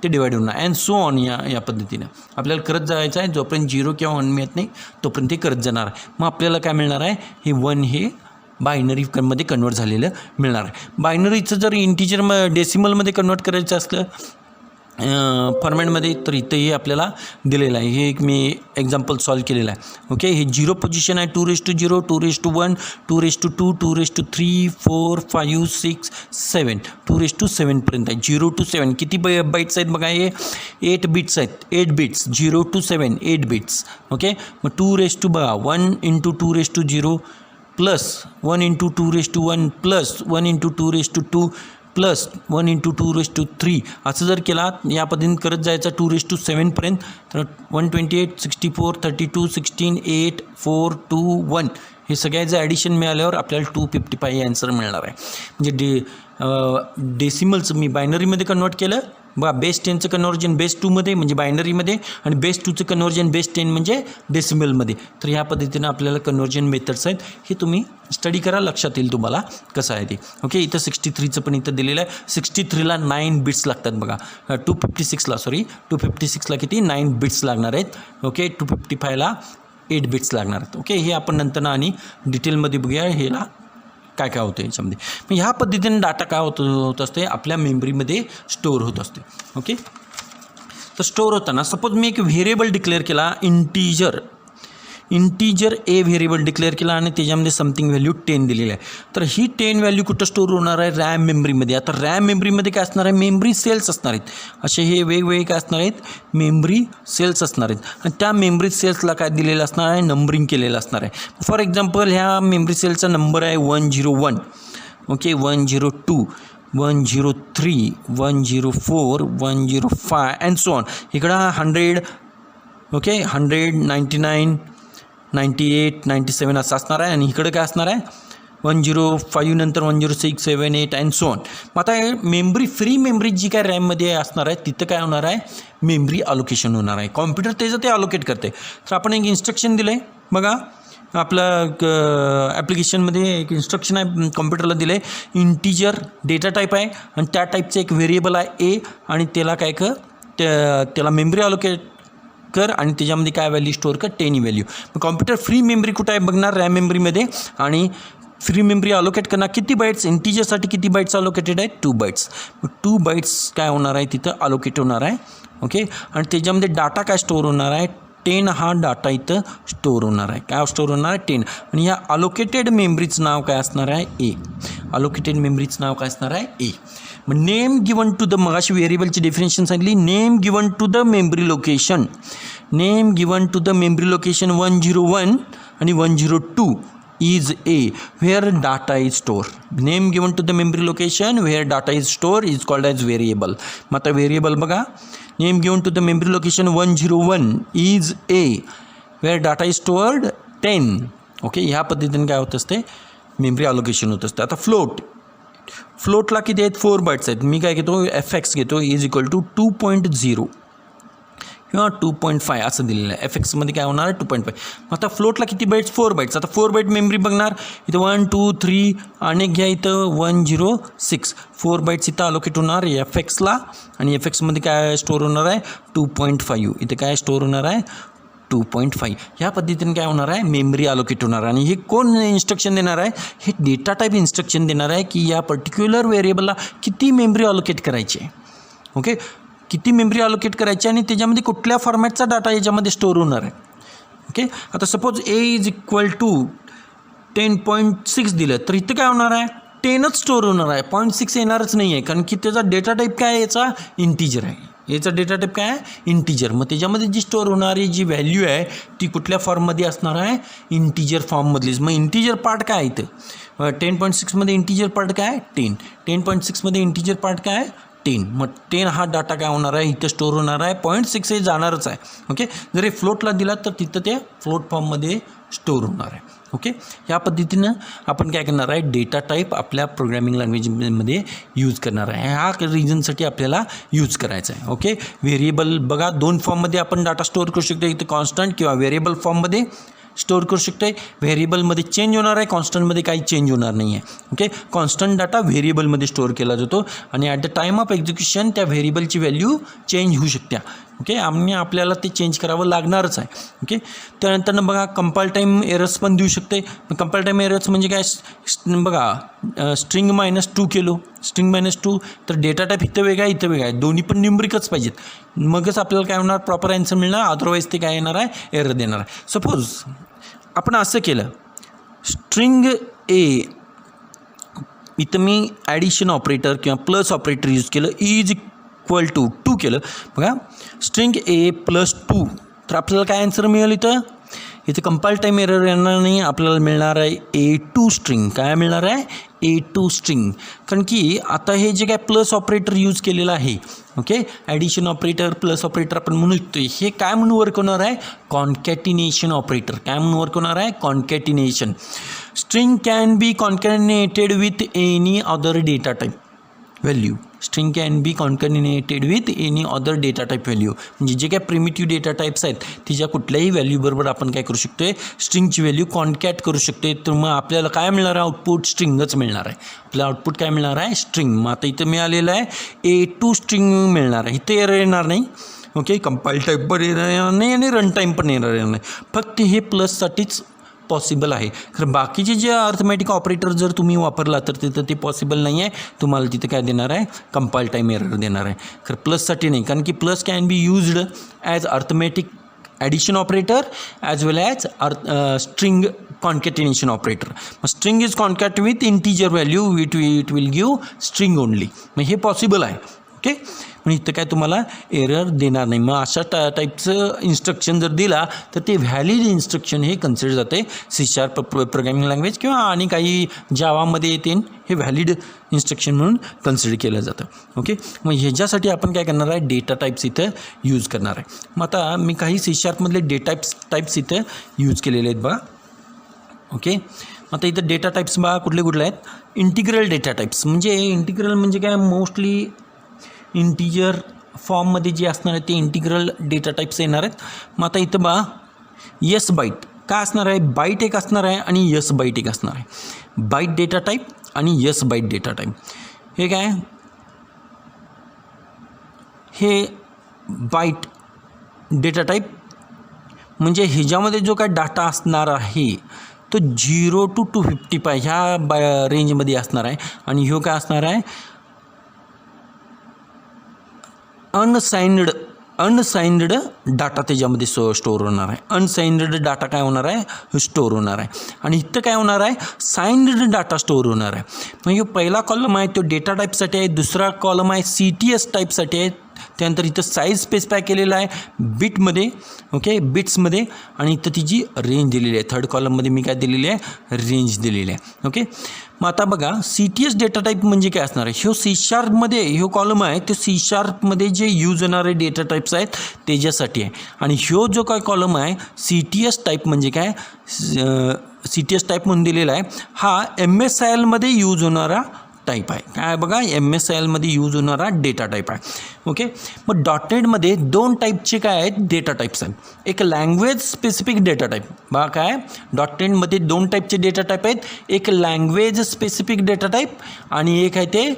ते डिवाईड होणार, अँड सो ऑन. या पद्धतीनं आपल्याला करत जायचं आहे, जोपर्यंत 0 किंवा 1 मिळत नाही तोपर्यंत ते करत जाणार आहे. मग आपल्याला काय मिळणार आहे, हे 1 हे बायनरीमध्ये कन्वर्ट झालेलं मिळणार आहे. बायनरीचं जर इंटिजर डेसिमलमध्ये कन्वर्ट करायचं असलं फॉर्मॅटमध्ये, तर इथंही आपल्याला दिलेलं आहे. हे एक मी एक्झाम्पल सॉल्व केलेलं आहे. ओके, हे 0 पोझिशन आहे, 2:0, 2:1, 2:2, 2:3, 4, 5, 6, 7, 2:7 पर्यंत आहे. 0 to 7 किती बाईट्स आहेत बघा, हे 8 बिट्स आहेत, 8 बिट्स 0 to 7 8 बिट्स. ओके, मग 2 बघा 1 × 2:0 प्लस 1 × 2:1 प्लस 1 × 2:2 प्लस 1 × 2:3 असं जर केला, या पद्धतीने करत जायचं 2:7 पर्यंत. तर 128, 64, 32, 16, 8, 4, 2, 1 हे सगळ्याचं ॲडिशन मिळाल्यावर आपल्याला 255 आन्सर मिळणार आहे. म्हणजे डेसिमलचं मी बायनरीमध्ये कन्वर्ट केलं, बघा बेस 10चं कन्व्हर्जन बेस 2मध्ये म्हणजे बायनरीमध्ये आणि बेस 2चं कन्व्हर्जन बेस 10 म्हणजे डेसिमलमध्ये. तर ह्या पद्धतीनं आपल्याला कन्व्हर्जन मेथड्स आहेत, हे तुम्ही स्टडी करा, लक्षात येईल तुम्हाला कसं आहे ते. ओके, इथं 63चं पण इथं दिलेलं आहे. 63ला 9 बिट्स लागतात बघा. 256ला किती 9 बिट्स लागणार आहेत. ओके, 255ला 8 बिट्स लागणार आहेत. ओके, हे आपण नंतर आणि डिटेलमध्ये बघूया ह्याला काय काय होतं याच्यामध्ये. मग ह्या पद्धतीने डाटा काय होत असते आपल्या मेमरीमध्ये स्टोअर होत असते. ओके, तर स्टोअर होताना सपोज मी एक व्हेरिएबल डिक्लेअर केला, इंटीजर ए व्हेरिएबल डिक्लेअर केला आणि त्याच्यामध्ये समथिंग व्हॅल्यू 10 दिलेली आहे. तर ही 10 व्हॅल्यू कुठं स्टोअर होणार आहे, रॅम मेमरीमध्ये. आता रॅम मेमरीमध्ये काय असणार आहे, मेमरी सेल्स असणार आहेत. असे हे वेगवेगळे काय असणार आहेत, मेमरी सेल्स असणार आहेत. आणि त्या मेमरी सेल्सला काय दिलेलं असणार आहे, नंबरिंग केलेलं असणार आहे. फॉर एक्झाम्पल ह्या मेमरी सेलचा नंबर आहे 101. Okay, 102, 103, 104, 105 and so on. इकडं 100, ओके 100, 99, 98, 97 असं असणार आहे. आणि इकडं काय असणार आहे 105 नंतर 106, 7, 8 अँड सो ऑन. मग आता मेमरी फ्री मेमरी जी काय रॅममध्ये असणार आहे तिथं काय होणार आहे, मेमरी अलोकेशन होणार आहे. कॉम्प्युटर त्याचं ते अलोकेट करते. तर आपण एक इन्स्ट्रक्शन दिलं आहे बघा, आपलं ॲप्लिकेशनमध्ये एक इन्स्ट्रक्शन आहे कॉम्प्युटरला दिलं आहे. इंटीजर डेटा टाईप आहे आणि त्या टाईपचं एक व्हेरिएबल आहे ए, आणि त्याला काय कर त्याला मेमरी अलोकेट कर आणि त्याच्यामध्ये काय व्हॅल्यू स्टोअर कर, 10 व्हॅल्यू. मग कॉम्प्युटर फ्री मेमरी कुठं आहे बघणार, रॅम मेमरीमध्ये. आणि फ्री मेमरी अलोकेट करणार किती बाईट्स, इंटीजरसाठी किती बाईट्स अलोकेटेड आहे, 2 बाईट्स. मग 2 बाईट्स काय होणार आहे तिथं अलोकेट होणार आहे. ओके, आणि त्याच्यामध्ये डाटा काय स्टोअर होणार आहे, 10 हा डाटा इथं स्टोअर होणार आहे. काय स्टोअर होणार आहे, 10. आणि ह्या अलोकेटेड मेमरीचं नाव काय असणार आहे, ए. अलोकेटेड मेमरीचं नाव काय असणार आहे, ए. मग नेम गिवन टू द, मगाशी व्हेरिएबलची डेफिनेशन सांगितली, name given to the memory location. Name given to the memory location 101 आणि 102 is A, where data is stored. Name given to the memory location where data is stored is called as variable. मग आता व्हेरिएबल बघा, name given to the memory location 101 is A, where data is stored 10. Okay, ह्या पद्धतीने काय होत असते, मेमरी अलोकेशन होत असते. आता फ्लोटला किती आहेत, 4 बाईट्स आहेत. मी काय घेतो, fx घेतो इज इक्वल टू 2.0 किंवा 2.5 असं दिलेलं आहे. fxमध्ये काय होणार आहे, 2.5. मग आता फ्लोटला किती बाईट्स, 4 बाईट्स. आता 4 बाईट मेमरी बघणार, इथं 1, 2, 3 आणि घ्या इथं 106. 4 बाईट्स इथं अलोकेट होणार fxला, आणि fxमध्ये काय स्टोअर होणार आहे, 2.5. इथं काय स्टोअर होणार आहे, 2.5. ह्या पद्धतीने काय होणार आहे, मेमरी अलोकेट होणार. आणि हे कोण इन्स्ट्रक्शन देणार आहे, हे डेटा टाईप इन्स्ट्रक्शन देणार आहे की या पर्टिक्युलर व्हेरिएबलला किती मेमरी अलोकेट करायची आहे. ओके, किती मेमरी अलोकेट करायची आणि त्याच्यामध्ये कुठल्या फॉर्मॅटचा डाटा याच्यामध्ये स्टोअर होणार आहे. ओके, आता suppose A is equal to 10.6 दिलं, तर इथं काय होणार आहे, 10च स्टोअर होणार आहे, 0.6 येणारच नाही आहे, कारण की त्याचा डेटा टाईप काय आहे, याचा इंटीजर आहे. याचा डेटा टाईप काय आहे, इंटीजर. मग त्याच्यामध्ये जी स्टोअर होणारी जी व्हॅल्यू आहे ती कुठल्या फॉर्ममध्ये असणार आहे, इंटीजर फॉर्ममधलीच. मग इंटीजर पार्ट काय आहे इथं, 10.6मध्ये इंटीजर पार्ट काय आहे, 10. 10.6मध्ये इंटीजर पार्ट काय आहे, 10. मग 10 हा डाटा काय होणार आहे, इथं स्टोअर होणार आहे. 0.6 हे जाणारच आहे. ओके, जर हे फ्लोटला दिला तर तिथं ते फ्लोट फॉर्ममध्ये स्टोअर होणार आहे. ओके, ह्या पद्धतीनं आपण काय करणार आहे, डेटा टाईप आपल्या प्रोग्रॅमिंग लँग्वेजमध्ये यूज करणार आहे. ह्या रिझनसाठी आपल्याला यूज करायचं आहे. ओके, व्हेरिएबल बघा 2 फॉर्ममध्ये आपण डाटा स्टोअर करू शकतो, इथं कॉन्स्टंट किंवा व्हेरिएबल फॉर्ममध्ये स्टोअर करू शकतो आहे. व्हेरिएबलमध्ये चेंज होणार आहे, कॉन्स्टंटमध्ये काही चेंज होणार नाही आहे. ओके, कॉन्स्टंट डाटा व्हेरिएबलमध्ये स्टोअर केला जातो आणि at the time of execution त्या व्हेरिएबलची व्हॅल्यू चेंज होऊ शकते. ओके, आपल्याला ते चेंज करावं लागणारच आहे. ओके, त्यानंतर बघा कंपाईल टाईम एरर्स पण देऊ शकते. कंपाईल टाईम एरर्स म्हणजे काय, बघा स्ट्रिंग -2 केलो, स्ट्रिंग -2 तर डेटा टाईप इथं वेगळा आहे, इथं वेगळा आहे, दोन्ही पण न्यूमरिकच पाहिजेत, मगच आपल्याला काय होणार, प्रॉपर आन्सर मिळणार. अदरवाईज ते काय येणार आहे, एरर देणार आहे. सपोज आपण असं केलं, स्ट्रिंग ए इथं मी ॲडिशन ऑपरेटर किंवा प्लस ऑपरेटर यूज केलं, इज इक्वल टू 2 केलं. बघा स्ट्रिंग ए +2, तर आपल्याला काय आन्सर मिळेल, इथं कंपाईल टाईम एरर येणार नाही, आपल्याला मिळणार आहे A2 स्ट्रिंग. काय मिळणार आहे, A2 स्ट्रिंग. कारण की आता हे जे काय प्लस ऑपरेटर यूज केलेलं आहे, okay, addition operator plus operator आपण म्हणू शकतो, हे काय म्हणून वर्क होणार आहे, कॉन्कॅटिनेशन ऑपरेटर. काय म्हणून वर्क होणार आहे, concatenation. String can be concatenated with any other data type value. String can be concatenated with any other data type value. म्हणजे जे काय प्रिमिटिव्ह डेटा टाईप्स आहेत तिच्या कुठल्याही व्हॅल्यूबरोबर आपण काय करू शकतो आहे, स्ट्रिंगची व्हॅल्यू कॉन्कॅट करू शकतो. तर मग आपल्याला काय मिळणार आहे, आउटपुट स्ट्रिंगच मिळणार आहे. आपल्याला आउटपुट काय मिळणार आहे, स्ट्रिंग. मग आता इथं मिळालेलं आहे A2 स्ट्रिंग मिळणार आहे. इथं एरर येणार नाही. ओके, कंपाईल टाईप पण येणार नाही आणि रन टाईम पण येणार नाही. फक्त हे प्लससाठीच पॉसिबल आहे. खरं बाकीचे जे अर्थमॅटिक ऑपरेटर जर तुम्ही वापरला तर तिथं ते पॉसिबल नाही आहे. तुम्हाला तिथं काय देणार आहे, कंपाईल टाईम एरर देणार आहे. खरं प्लससाठी नाही, कारण की plus can be used as arithmetic addition operator as well as string concatenation operator. मग string is concat with integer value it will give string only. मग हे पॉसिबल आहे. ओके, पण इथं काय तुम्हाला एरर देणार नाही. मग अशा टाईपचं इन्स्ट्रक्शन जर दिला तर ते व्हॅलिड इन्स्ट्रक्शन हे कन्सिडर जाते. C# प्रोग्रॅमिंग लँग्वेज किंवा आणि काही जावामध्ये येते हे व्हॅलिड इन्स्ट्रक्शन म्हणून कन्सिडर केलं जातं. ओके, मग ह्याच्यासाठी आपण काय करणार आहे, डेटा टाईप्स इथं यूज करणार आहे. मग आता मी काही C# मधले डेटा टाईप्स इथं यूज केलेले आहेत बघा. ओके, आता इथं डेटा टाईप्स बघा कुठले कुठले आहेत. इंटिग्रल डेटा टाईप्स म्हणजे काय, मोस्टली इंटिजर फॉर्ममध्ये जे असणार आहे ते इंटिग्रल डेटा टाईप्स येणार आहेत. मग आता इथं बघा यस बाईट काय असणार आहे, बाईट एक असणार आहे आणि यस बाईट एक असणार आहे. बाईट डेटा टाईप आणि यस बाईट डेटा टाईप. हे काय, हे बाईट डेटा टाईप म्हणजे ह्याच्यामध्ये जो काय डाटा असणार आहे तो 0 to 255 ह्या रेंजमध्ये असणार आहे. आणि ह्यो काय असणार आहे, अनसाइन्ड डाटा त्याच्यामध्ये स्टोअर होणार आहे. अनसाइन्ड डाटा काय होणार आहे, स्टोअर होणार आहे. आणि इथं काय होणार आहे, साइन्ड डाटा स्टोअर होणार आहे. म्हणजे पहिला कॉलम आहे तो डेटा टाईपसाठी आहे, दुसरा कॉलम आहे CTS टाईपसाठी आहे. त्यानंतर इथं साईज स्पेसिफाय केलेला आहे बिटमध्ये. ओके, बिट्समध्ये. आणि इथं तिची रेंज दिलेली आहे. थर्ड कॉलममध्ये मी काय दिलेली आहे, रेंज दिलेली आहे. ओके, मग आता बघा CTS डेटा टाईप म्हणजे काय असणार आहे. ह्यो C# मध्ये ह्यो कॉलम आहे तो C# मध्ये जे यूज होणारे डेटा टाईप्स आहेत त्याच्यासाठी आहे. आणि ह्यो जो काय कॉलम आहे CTS टाईप म्हणजे काय, CTS टाईप म्हणून दिलेला आहे. हा MSIL मध्ये यूज होणारा टाईप आहे. काय बघा, MSIL मध्ये यूज होणारा डेटा टाईप आहे. ओके, मग .NETमध्ये दोन टाईपचे काय आहेत, डेटा टाईप्स आहेत. एक लँग्वेज स्पेसिफिक डेटा टाईप बघा काय, .NETमध्ये दोन टाईपचे डेटा टाईप आहेत. एक लँग्वेज स्पेसिफिक डेटा टाईप आणि एक आहे ते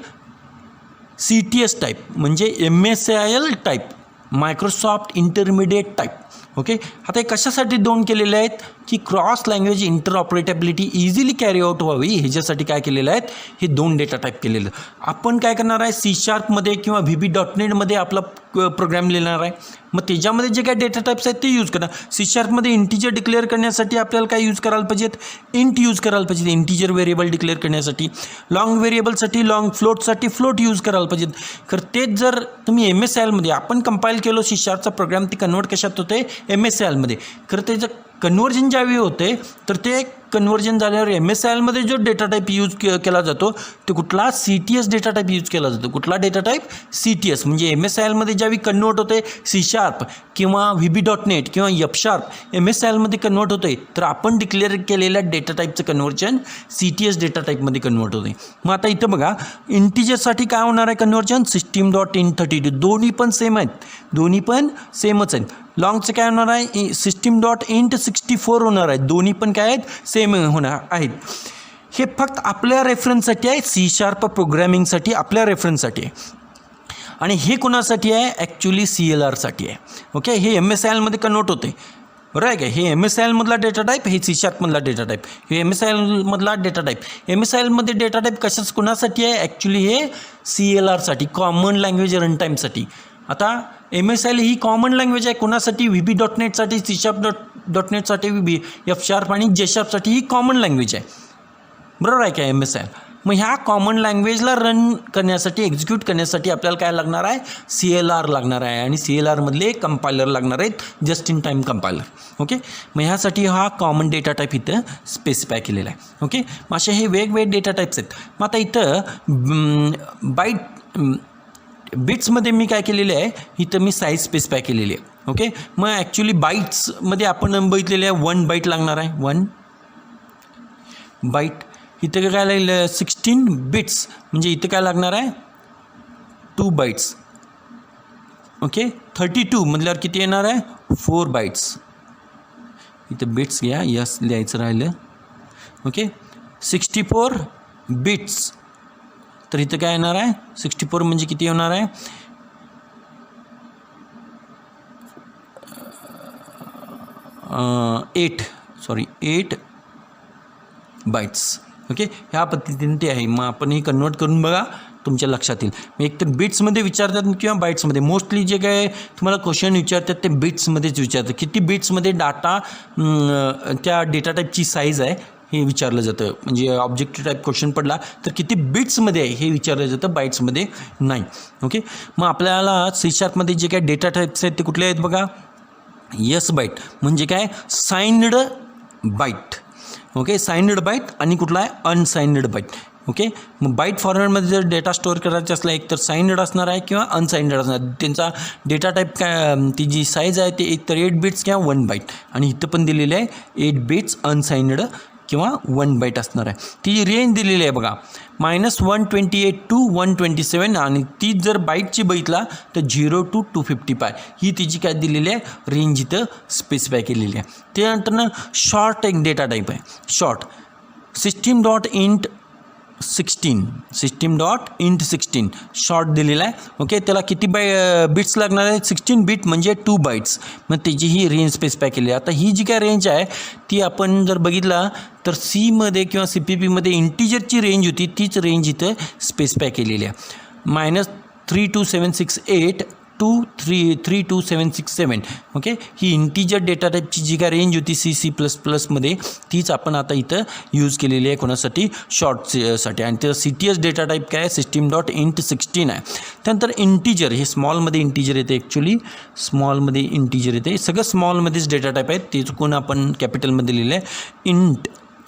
CTS टाईप म्हणजे MSIL type, Microsoft intermediate type. Okay, आता हे कशासाठी दोन केलेले आहेत की cross language interoperability easily carry out व्हावी ह्याच्यासाठी काय केलेलं आहेत, हे दोन डेटा टाईप केलेलं. आपण काय करणार आहे, C# मध्ये किंवा VB.NETमध्ये आपला प्रोग्राम लिहिणार आहे. मग त्याच्यामध्ये जे काय डेटा टाईप्स आहेत ते यूज करा. C# मध्ये इंटिजर डिक्लेअर करण्यासाठी आपल्याला काय यूज करायला पाहिजेत, इंट यूज करायला पाहिजे. इंटिजर व्हेरिएबल डिक्लेअर करण्यासाठी, लॉंग व्हेरिएबलसाठी लॉंग, फ्लोटसाठी फ्लोट यूज करायला पाहिजेत. तर तेच जर तुम्ही MSILमध्ये आपण कंपाईल केलो C#चा प्रोग्राम, ते कन्वर्ट कशात होते, MSILमध्ये. खरं त्याचं कन्वर्जन ज्यावेळी होते तर ते कन्वर्जन झाल्यावर MSILमध्ये जो डेटा टाईप यूज केला जातो तो कुठला, CTS डेटा टाईप यूज केला जातो. कुठला डेटा टाईप, CTS. म्हणजे MSILमध्ये ज्यावेळी कन्वर्ट होते C# किंवा VB.NET किंवा F# MSILमध्ये कन्वर्ट होते तर आपण डिक्लेअर केलेल्या डेटा टाईपचं कन्वर्जन CTS डेटा टाईपमध्ये कन्वर्ट होते. मग आता इथं बघा इंटिजरसाठी काय होणार आहे कन्वर्जन, system.in32. दोन्ही पण सेम आहेत, दोन्ही पण सेमच आहेत. लॉंगचं काय होणार आहे, system.int64 होणार आहे. दोन्ही पण काय आहेत, सेम होणार आहेत. हे फक्त आपल्या रेफरन्ससाठी आहे, C# प्रोग्रॅमिंगसाठी आपल्या रेफरन्ससाठी आहे. आणि हे कोणासाठी आहे, ॲक्च्युली CLRसाठी आहे. ओके, हे MSILमध्ये कन्वर्ट होते बरं आहे का. हे MSILमधला डेटा टाईप, हे C# मधला डेटा टाईप, हे MSILमधला डेटा टाईप. MSILमध्ये डेटा टाईप कशाच कोणासाठी आहे, ॲक्च्युली हे CLRसाठी, कॉमन लँग्वेज रन टाईमसाठी. आता MSIL ही कॉमन लँग्वेज आहे कोणासाठी, VB.NETसाठी, C#.NETसाठी, F# आणि J#साठी ही कॉमन लँग्वेज आहे. बरोबर आहे का MSIL. मग ह्या कॉमन लँग्वेजला रन करण्यासाठी, एक्झिक्यूट करण्यासाठी आपल्याला काय लागणार आहे, CLR लागणार आहे. आणि CLRमधले कंपायलर लागणार आहेत, just in time compiler. Okay, मग ह्यासाठी हा कॉमन डेटा टाईप इथं स्पेसिफाय केलेला आहे. ओके, मग असे हे वेगवेगळे डेटा टाईप्स आहेत. मग आता इथं बिट्समध्ये मी काय केलेलं आहे, इथं मी साईज स्पेसिफाय केलेली आहे. ओके, मग ॲक्च्युली बाईट्समध्ये आपण बघितलेले आहे 1 बाईट लागणार आहे, 1 बाईट. इथं काय लागेल 16 बिट्स म्हणजे इथं काय लागणार आहे 2 बाईट्स. ओके 32 म्हटल्यावर किती येणार आहे 4 बाईट्स. इथं बिट्स घ्या यस लिहायचं राहिलं. Okay 64 bits. तर इथं काय येणार आहे 64 म्हणजे किती होणार आहे 8 बाईट्स. ओके ह्या पद्धतीने ते आहे. मग आपण हे कन्वर्ट करून बघा तुमच्या लक्षात येईल. एक तर बिट्समध्ये विचारतात किंवा बाईट्समध्ये. मोस्टली जे काय तुम्हाला क्वेश्चन विचारतात ते बिट्समध्येच विचारतात. किती बिट्समध्ये डाटा त्या डेटा टाईपची साईज आहे हे विचारलं जातं. म्हणजे ऑब्जेक्टिव्ह टाईप क्वेश्चन पडला तर किती बिट्समध्ये आहे हे विचारलं जातं, बाईट्समध्ये नाही. ओके मग आपल्याला C#मध्ये जे काय डेटा टाईप्स आहेत ते कुठले आहेत बघा. यस बाईट म्हणजे काय signed byte. Okay signed byte आणि कुठला आहे अनसाइन्ड बाईट. ओके मग बाईट फॉर्मॅटमध्ये जर डेटा स्टोअर करायचा असला एक तर साइन्ड असणार आहे किंवा अनसाइन्ड असणार. त्यांचा डेटा टाईप काय ती जी साईज आहे ते एक तर 8 बिट्स किंवा 1 बाईट. आणि इथं पण दिलेलं आहे 8 बिट्स अनसाइन्ड किंवा 1 बाईट असणार आहे. ती रेंज दिलेली आहे बघा -128 to 127. आणि ती जर बाईटची बघितला तर 0 to 255 ही तिची काय दिलेली आहे रेंज इथं स्पेसिफाय केलेली आहे. त्यानंतर शॉर्ट एक डेटा टाईप आहे. शॉर्ट system.int 16 शॉर्ट दिलेला आहे. ओके त्याला किती बिट्स लागणार आहे 16 बिट म्हणजे 2 बाईट्स. मग त्याची ही रेंज स्पेसिफाय केली आहे. आता ही जी काय रेंज आहे ती आपण जर बघितला तर सीमध्ये किंवा CPPमध्ये इंटिजरची रेंज होती तीच रेंज इथं स्पेसिफाय केलेली आहे. -32768 to 32767. Okay he integer data टाईपची जी काय रेंज होती C++मध्ये तीच आपण आता इथं यूज केलेली आहे कोणासाठी शॉर्टसाठी. आणि त्याचा CTS डेटा टाईप काय आहे system.int 16 आहे. त्यानंतर इंटिजर हे स्मॉलमध्ये इंटिजर येते. ॲक्च्युली स्मॉलमध्ये इंटिजर येते. सगळं स्मॉलमध्येच डेटा टाईप आहेत. ते चुकून आपण कॅपिटलमध्ये लिहिलं आहे.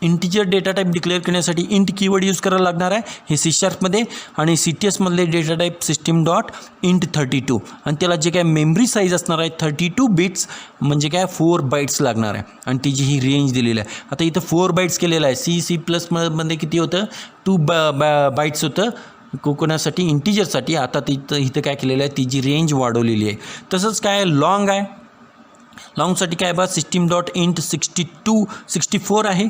इंटिजर डेटा टाईप डिक्लेअर करण्यासाठी इंट कीवर्ड यूज करायला लागणार आहे हे C#मध्ये. आणि CTSमधले डेटा टाईप system.int 32. आणि त्याला जे काय मेमरी साईज असणार आहे 32 बिट्स म्हणजे काय 4 बाईट्स लागणार आहे. आणि तिची ही रेंज दिलेली आहे. आता इथं 4 बाईट्स केलेलं आहे. C++मध्ये किती होतं 2 बाईट्स होतं कोणासाठी इंटिजरसाठी. आता इथं काय केलेलं आहे तिची रेंज वाढवलेली आहे. तसंच काय लॉंग आहे. लॉंगसाठी काय बा system.int 64 आहे.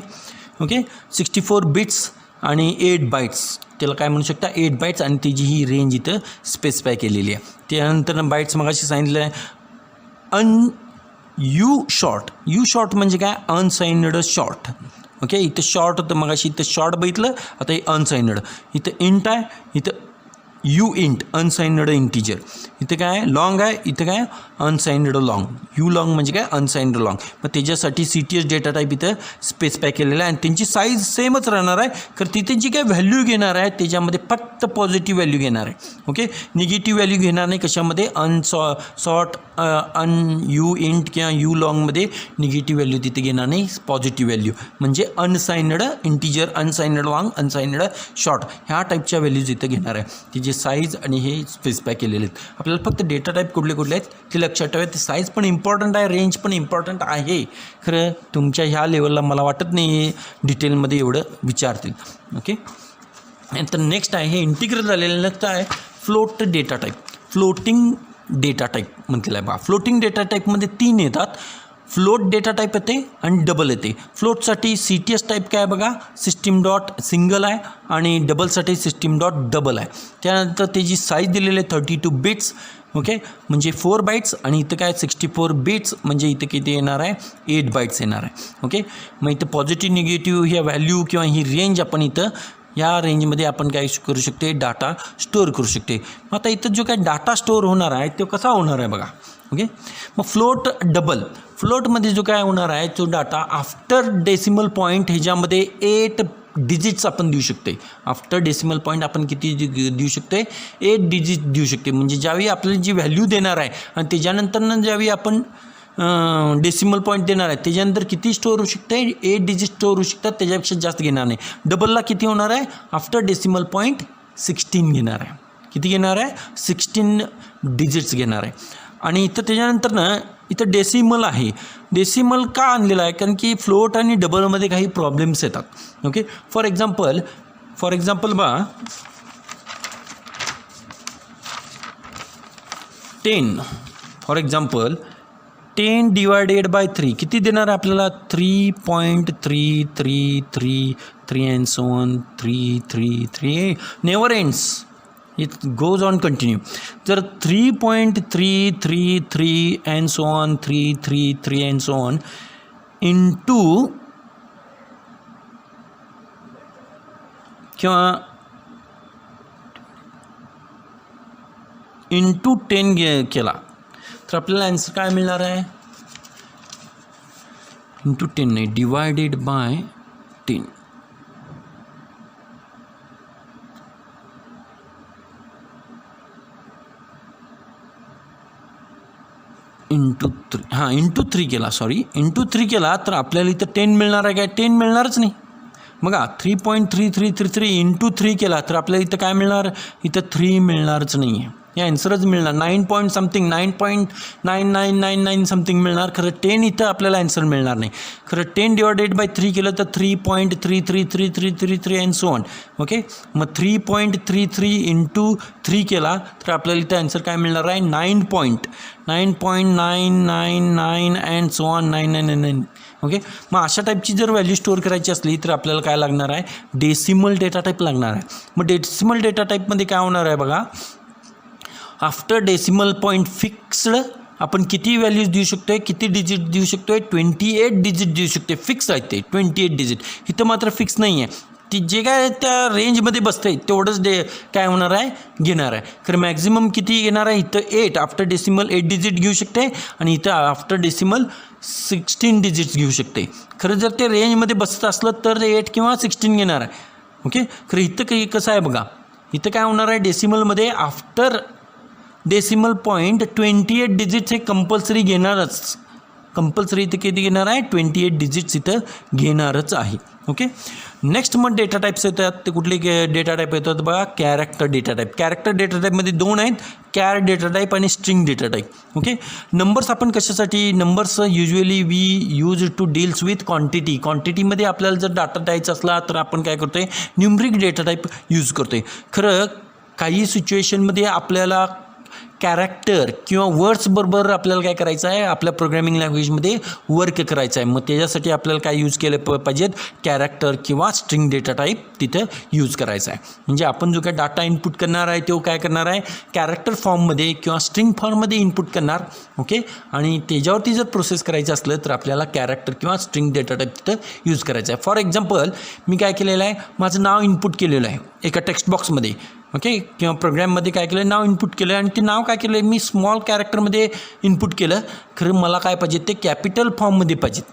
ओके 64 बिट्स आणि 8 बाईट्स. त्याला काय म्हणू शकता 8 बाईट्स. आणि त्याची ही रेंज इथं स्पेसिफाय केलेली आहे. त्यानंतर बाईट्स मगाशी सांगितलं आहे यू शॉर्ट म्हणजे काय अनसाइन्ड शॉर्ट. ओके इथं शॉर्ट होतं मगाशी इथं शॉर्ट बघितलं. आता हे अनसाइन्ड. इथं इंट आहे इथं यू इंट अनसाइन्ड इंटिजर. इथं काय लॉंग आहे इथं काय अनसाइन्ड लॉंग. यू लॉंग म्हणजे काय अनसाइन्ड लॉंग. मग त्याच्यासाठी CTS डेटा टाईप इथं स्पेसिफाय केलेला आहे. आणि त्यांची साईज सेमच राहणार आहे कारण तिथे जी काय व्हॅल्यू घेणार आहे त्याच्यामध्ये फक्त पॉझिटिव्ह व्हॅल्यू घेणार आहे. ओके निगेटिव्ह व्हॅल्यू घेणार नाही. कशामध्ये शॉर्ट यू इंट किंवा यू लॉंगमध्ये निगेटिव्ह व्हॅल्यू तिथे घेणार नाही. पॉझिटिव्ह व्हॅल्यू म्हणजे unsigned integer unsigned long unsigned short ह्या टाईपच्या व्हॅल्यूज इथं घेणार आहे. तिचे साईज आणि हे स्पेसिफाय केलेले आहेत. आपल्याला फक्त डेटा टाईप कुठले आहेत ते लक्षात ठेवा. ते साईज पण इम्पॉर्टंट आहे रेंज पण इम्पॉर्टंट आहे. खरं तुमच्या ह्या लेवलला मला वाटत नाही डिटेलमध्ये एवढं विचारतील. ओके नंतर नेक्स्ट आहे हे इंटिग्रेट झालेलं. नेक्स्ट आहे float data type. Floating data type म्हटलं आहे बा. फ्लोटिंग डेटा टाईपमध्ये 3 येतात. फ्लोट डेटा टाईप येते आणि डबल येते. फ्लोटसाठी CTS टाईप काय बघा system.single आहे आणि डबलसाठी system.double आहे. त्यानंतर त्याची साईज दिलेली आहे 32 बिट्स. ओके म्हणजे 4 बाईट्स. आणि इथं काय 64 बिट्स म्हणजे इथं किती येणार आहे 8 बाईट्स येणार आहे. ओके मग इथं पॉझिटिव्ह निगेटिव्ह ह्या व्हॅल्यू किंवा ही रेंज आपण इथं या रेंजमध्ये आपण काय करू शकते डाटा स्टोअर करू शकते. मग आता इथं जो काय डाटा स्टोअर होणार आहे तो कसा होणार आहे बघा. ओके मग फ्लोटमध्ये जो काय होणार आहे तो डाटा आफ्टर डेसिमल पॉईंट ह्याच्यामध्ये 8 डिजिट्स आपण देऊ शकते. आफ्टर डेसिमल पॉईंट आपण किती देऊ शकते 8 डिजिट देऊ शकते. म्हणजे ज्यावेळी आपल्याला जी व्हॅल्यू देणार आहे आणि त्याच्यानंतर ज्यावेळी आपण डेसिमल पॉईंट देणार आहे त्याच्यानंतर किती स्टोअर होऊ शकते 8 डिजिट स्टोअर होऊ शकतात. त्याच्यापेक्षा जास्त घेणार नाही. डबलला किती होणार आहे आफ्टर डेसिमल पॉईंट 16 घेणार आहे. किती घेणार आहे 16 डिजिट्स घेणार आहे. आणि इथं त्याच्यानंतर इथं डेसिमल आहे. डेसिमल का आणलेलं आहे कारण की फ्लोट आणि डबलमध्ये काही प्रॉब्लेम्स येतात. ओके फॉर एक्झाम्पल बा 10 फॉर एक्झाम्पल 10 डिवायडेड बाय 3 किती देणार आपल्याला 3.3333 and so on 333 never ends it goes on continue. जर 3.333 and so on 333 and so on into किंवा इंटू 10 केला तर आपल्याला आन्सर काय मिळणार आहे. इंटू 10 नाही, डिवायडेड बाय 10. इंटू 3 हां इंटू 3 केला, सॉरी इंटू 3 केला तर आपल्याला इथं 10 मिळणार आहे काय. 10 मिळणारच नाही. बघा 3.3333 इंटू 3 केला तर आपल्याला इथं काय मिळणार, इथं 3 मिळणारच नाही आहे. हे आन्सरच मिळणार 9 पॉईंट समथिंग 9.9999 समथिंग मिळणार. खरं 10 इथं आपल्याला आन्सर मिळणार नाही. खरं 10 डिवायडेड बाय 3 केलं तर 3.333333 अँड सो ऑन. ओके, मग 3.33 इंटू 3 केला तर आपल्याला इथं आन्सर काय मिळणार आहे 9.99999 अँड सो ऑन 999. ओके, मग अशा टाईपची जर व्हॅल्यू स्टोअर करायची असली तर आपल्याला काय लागणार आहे, डेसिमल डेटा टाईप लागणार आहे. मग डेसिमल डेटा टाईपमध्ये काय होणार आहे बघा, आफ्टर डेसिमल पॉईंट फिक्स्ड आपण किती व्हॅल्यूज देऊ शकतो आहे, किती डिजिट देऊ शकतो आहे, 28 डिजिट देऊ शकतो आहे. फिक्स आहे ते 28 डिजिट. इथं मात्र फिक्स नाही आहे. ती जे काय त्या रेंजमध्ये बसतं आहे तेवढंच काय होणार आहे घेणार आहे. खरं मॅक्झिमम किती घेणार आहे, इथं 8 आफ्टर डेसिमल 8 डिजिट घेऊ शकते आणि इथं आफ्टर डेसिमल 16 डिजिट्स घेऊ शकते. खरं जर ते रेंजमध्ये बसत असलं तर 8 किंवा 16 घेणार आहे. ओके, खरं इथं कसं आहे बघा, इथं काय होणार आहे डेसिमलमध्ये आफ्टर डेसिमल पॉईंट 28 डिजिट्स हे कंपल्सरी घेणारच. कंपल्सरी इथं किती घेणार आहे 28 डिजिट्स इथं घेणारच आहे. ओके, नेक्स्ट मग डेटा टाईप्स येतात. ते कुठले डेटा टाईप येतात बघा, character data type. Character data टाईपमध्ये 2 आहेत, कॅर डेटा टाईप आणि string data type. Okay, numbers आपण कशासाठी, numbers usually we use to deals with quantity. क्वांटिटीमध्ये आपल्याला जर डाटा द्यायचा असला तर आपण काय करतो आहे न्यूमरिक डेटा टाईप यूज करतो आहे. खरं काही सिच्युएशनमध्ये आपल्याला कॅरेक्टर किंवा वर्ड्सबरोबर आपल्याला काय करायचं आहे, आपल्या प्रोग्रॅमिंग लँग्वेजमध्ये वर्क करायचं आहे. मग त्याच्यासाठी आपल्याला काय यूज केलं पाहिजेत, कॅरेक्टर किंवा स्ट्रिंग डेटा टाईप तिथं यूज करायचा आहे. म्हणजे आपण जो काय डाटा इनपुट करणार आहे तो काय करणार आहे कॅरेक्टर फॉर्ममध्ये किंवा स्ट्रिंग फॉर्ममध्ये इनपुट करणार. ओके, आणि त्याच्यावरती जर प्रोसेस करायचं असलं तर आपल्याला कॅरेक्टर किंवा स्ट्रिंग डेटा टाईप तिथं यूज करायचं आहे. फॉर एक्झाम्पल मी काय केलेलं आहे, माझं नाव इनपुट केलेलं आहे एका टेक्स्ट बॉक्समध्ये. ओके, किंवा प्रोग्रॅममध्ये काय केलं, नाव इनपुट केलं आणि ते नाव काय केलं मी स्मॉल कॅरेक्टरमध्ये इनपुट केलं. खरं मला काय पाहिजे ते कॅपिटल फॉर्ममध्ये पाहिजेत.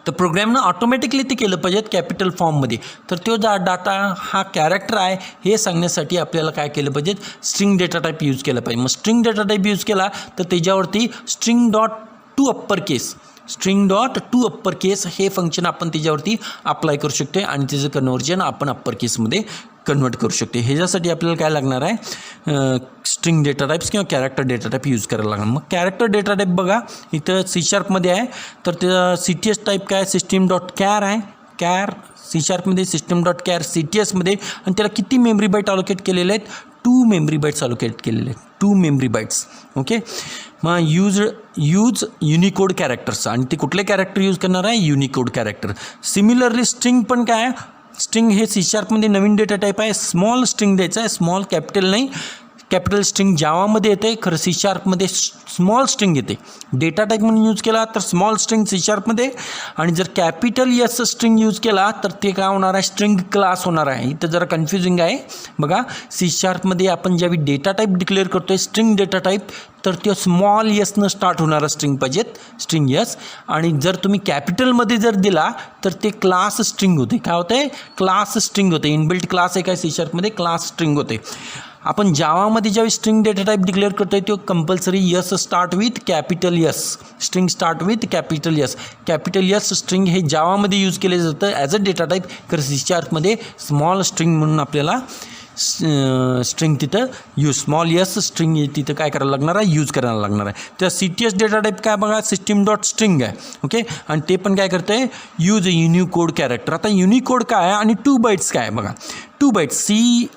तर प्रोग्रॅमनं ऑटोमॅटिकली ते केलं पाहिजेत कॅपिटल फॉर्ममध्ये. तर तो डाटा हा कॅरेक्टर आहे हे सांगण्यासाठी आपल्याला काय केलं पाहिजे स्ट्रिंग डेटा टाईप यूज केलं पाहिजे. मग स्ट्रिंग डेटा टाईप यूज केला तर त्याच्यावरती स्ट्रिंग डॉट टू अप्पर केस हे फंक्शन आपण त्याच्यावरती अप्लाय करू शकतो आणि त्याचं कन्व्हर्जन आपण अप्पर केसमध्ये कन्वर्ट करू शकते. ह्याच्यासाठी आपल्याला काय लागणार आहे स्ट्रिंग डेटा टाईप्स किंवा कॅरेक्टर डेटा टाईप यूज करायला लागणार. मग कॅरेक्टर डेटा टाईप बघा इथं C# आहे तर त्याचा CTS टाईप काय सिस्टीम डॉट कॅर आहे. Char C# system dot char CTSमध्ये आणि त्याला किती मेमरी बाईट अलोकेट केलेले आहेत 2 मेमरी बाईट्स अलोकेट केलेले आहेत 2 मेमरी बाईट्स. ओके, मग यूज युनिकोड कॅरेक्टर्स आणि ते कुठले कॅरेक्टर यूज करणार आहे युनिकोड कॅरेक्टर. सिमिलरली स्ट्रिंग पण काय आहे, स्ट्रिंग हे C# नवीन डेटा टाईप आहे. स्मॉल स्ट्रिंग द्यायचं आहे, स्मॉल कॅपिटल नाही. कॅपिटल स्ट्रिंग जावामध्ये येते खरं C# स्मॉल स्ट्रिंग येते. डेटा टाईप म्हणून यूज केला तर स्मॉल स्ट्रिंग C# आणि जर कॅपिटल S स्ट्रिंग यूज केला तर ते काय होणार आहे स्ट्रिंग क्लास होणार आहे. इथं जरा कन्फ्युजिंग आहे बघा. C# आपण ज्यावेळी डेटा टाईप डिक्लेअर करतो आहे स्ट्रिंग डेटा टाईप तर ते स्मॉल यसनं स्टार्ट होणारा स्ट्रिंग पाहिजेत स्ट्रिंग यस. आणि जर तुम्ही कॅपिटलमध्ये जर दिला तर ते क्लास स्ट्रिंग होते. काय होते क्लास स्ट्रिंग होते. इनबिल्ट क्लास आहे काय C# क्लास स्ट्रिंग होते. आपण जावामध्ये ज्यावेळी स्ट्रिंग डेटा टाईप डिक्लेअर करतो आहे तो compulsory yes start with capital yes. String start with capital yes. Capital yes string हे जावामध्ये यूज केले जातं ॲज अ डेटा टाईप. खरं C# स्मॉल स्ट्रिंग म्हणून आपल्याला स्ट्रिंग तिथं यूज स्मॉल यस स्ट्रिंग तिथं काय करायला लागणार आहे यूज करायला लागणार आहे. त्या CTS डेटा टाईप काय बघा सिस्टीम डॉट स्ट्रिंग आहे. ओके, आणि ते पण काय करतं आहे यूज युनिकोड कॅरेक्टर. आता युनिकोड काय आहे आणि 2 बाईट्स काय आहे बघा. 2 बाईट्स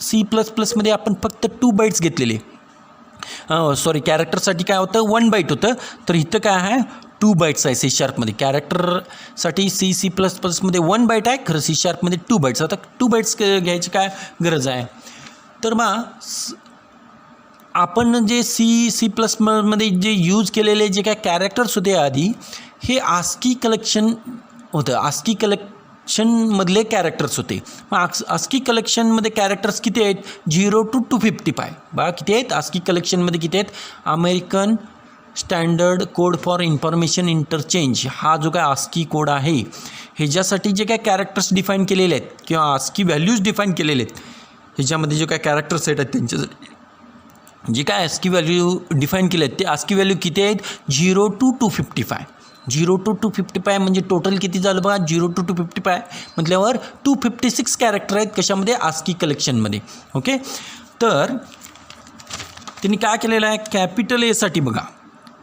C++ आपण फक्त 2 बाईट्स घेतलेले. सॉरी कॅरेक्टरसाठी काय होतं 1 बाईट होतं, तर इथं काय आहे 2 बाईट्स आहे C#मध्ये. कॅरेक्टरसाठी C++मध्ये 1 बाईट आहे, खरं C#मध्ये 2 बाईट्स. आता 2 बाईट्स घ्यायची काय गरज आहे, तर मग आपण जे C++मध्ये जे यूज केलेले जे काय कॅरेक्टर्स होते आधी, हे ASCII कलेक्शन होतं. ASCII कलेक्शनमधले कॅरेक्टर्स होते. मग ASCII कलेक्शनमध्ये कॅरेक्टर्स किती आहेत, 0 to 255. बघा किती आहेत ASCII कलेक्शनमध्ये, किती आहेत, American standard code for information interchange हा जो काय ASCII कोड आहे, ह्याच्यासाठी जे काय कॅरेक्टर्स डिफाईन केलेले आहेत किंवा ASCII व्हॅल्यूज डिफाईन केलेले आहेत, ह्याच्यामध्ये जे काय कॅरेक्टर सेट आहेत त्यांच्यासाठी जे काय ASCII व्हॅल्यू डिफाईन केले आहेत ते ASCII व्हॅल्यू किती आहेत, 0 to 255. 0 to 255 म्हणजे टोटल किती झालं बघा, 0 to 255 म्हटल्यावर 256 कॅरेक्टर आहेत कशामध्ये, ASCII कलेक्शनमध्ये. ओके, तर त्यांनी काय केलेलं आहे, कॅपिटल एसाठी बघा,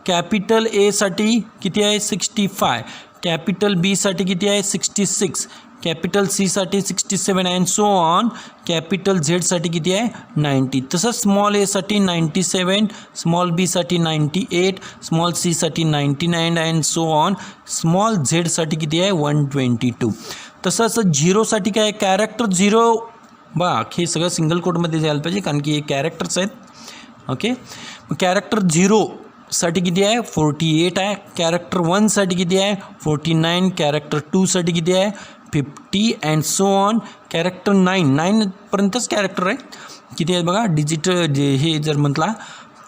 कॅपिटल एसाठी किती आहे 65, कॅपिटल बीसाठी किती आहे 66, कॅपिटल सीसाठी 67 अँड सो ऑन. कॅपिटल झेडसाठी किती आहे 90. तसंच स्मॉल एसाठी 97, स्मॉल बीसाठी 98, स्मॉल सीसाठी 99 अँड सो ऑन. स्मॉल झेडसाठी किती आहे 122. तसंच झिरोसाठी काय आहे, कॅरेक्टर 0 बा हे सगळं सिंगल कोडमध्ये जायला पाहिजे कारण की हे कॅरेक्टर्स आहेत. ओके, मग कॅरेक्टर 0 साठी किती आहे 48 आहे, कॅरेक्टर 1 साठी किती आहे 49, कॅरेक्टर 2 साठी किती आहे 50 अँड सो ऑन. कॅरेक्टर 9 पर्यंतच कॅरेक्टर आहे, किती आहे बघा डिजिटल जे हे जर म्हटला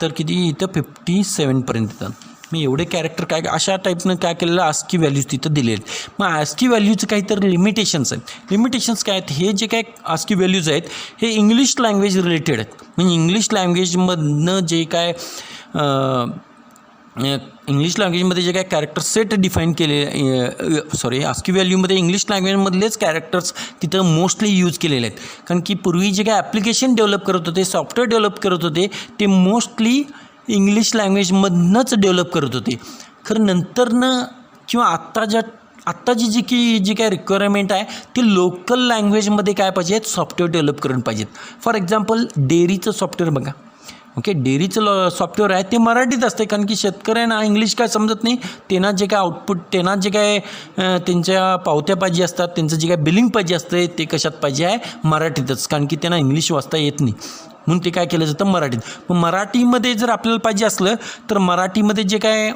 तर किती इथं 57 पर्यंत येतात. मग एवढे कॅरेक्टर काय अशा टाईपनं काय केलेलं ASCII व्हॅल्यूज तिथं दिले आहेत. मग ASCII व्हॅल्यूचं काहीतरी लिमिटेशन्स आहेत. लिमिटेशन्स काय आहेत, हे जे काय ASCII व्हॅल्यूज आहेत हे इंग्लिश लँग्वेज रिलेटेड आहेत. म्हणजे इंग्लिश लँग्वेजमधनं जे काय इंग्लिश लँग्वेजमध्ये जे काय कॅरेक्टर सेट डिफाईन केले ASCII व्हॅल्यूमध्ये इंग्लिश लँग्वेजमधलेच कॅरेक्टर्स तिथं मोस्टली यूज केलेले आहेत. कारण की पूर्वी जे काय ॲप्लिकेशन डेव्हलप करत होते, सॉफ्टवेअर डेव्हलप करत होते, ते मोस्टली इंग्लिश लँग्वेजमधनंच डेव्हलप करत होते. खरं नंतरनं किंवा आत्ताची जी काय रिक्वायरमेंट आहे ती लोकल लँग्वेजमध्ये काय पाहिजे, सॉफ्टवेअर डेव्हलप करून पाहिजेत. फॉर एक्झाम्पल डेअरीचं सॉफ्टवेअर बघा. ओके, डेअरीचं सॉफ्टवेअर आहे ते मराठीत असते कारण की शेतकऱ्यांना इंग्लिश काय समजत नाही. त्यांना जे काय आउटपुट, त्यांना जे काय त्यांच्या पावत्या पाहिजे असतात, त्यांचं जे काय बिलिंग पाहिजे असतं ते कशात पाहिजे आहे मराठीतच, कारण की त्यांना इंग्लिश वाचता येत नाही म्हणून ते काय केलं जातं मराठीत. मग मराठीमध्ये जर आपल्याला पाहिजे असलं तर मराठीमध्ये जे काय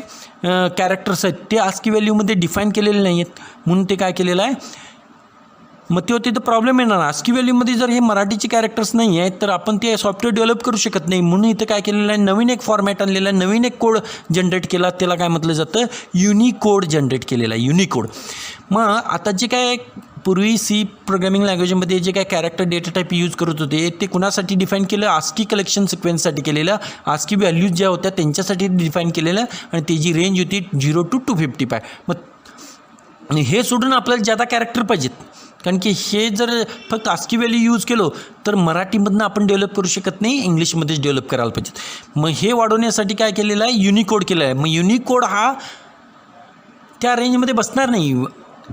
कॅरेक्टर्स आहेत ते ASCII व्हॅल्यूमध्ये डिफाईन केलेले नाही आहेत म्हणून ते काय केलेलं आहे, मग ते तिथं प्रॉब्लेम येणार. ASCII व्हॅल्यूमध्ये जर हे मराठीचे कॅरेक्टर्स नाही आहेत तर आपण ते सॉफ्टवेअर डेव्हलप करू शकत नाही. म्हणून इथं काय केलेलं आहे, नवीन एक फॉर्मॅट आणलेला आहे, नवीन एक कोड जनरेट केला, त्याला काय म्हटलं जातं युनिकोड जनरेट केलेला आहे, युनिकोड. मग आता जे काय पूर्वी C प्रोग्रामिंग लँग्वेजमध्ये जे काय कॅरेक्टर डेटा टाईप यूज करत होते ते कुणासाठी डिफाईन केलं, ASCII कलेक्शन सिक्वेन्ससाठी केलेलं. ASCII व्हॅल्यूज ज्या होत्या त्यांच्यासाठी डिफाईन केलेलं आणि त्याची रेंज होती 0 to 255. मग हे सोडून आपल्याला जादा कॅरेक्टर पाहिजेत कारण की हे जर फक्त ASCII व्हॅल्यू यूज केलो तर मराठीमधनं आपण डेव्हलप करू शकत नाही, इंग्लिशमध्येच डेव्हलप करायला पाहिजेत. मग हे वाढवण्यासाठी काय केलेलं आहे, युनिकोड केलं आहे. मग युनिकोड हा त्या रेंजमध्ये बसणार नाही,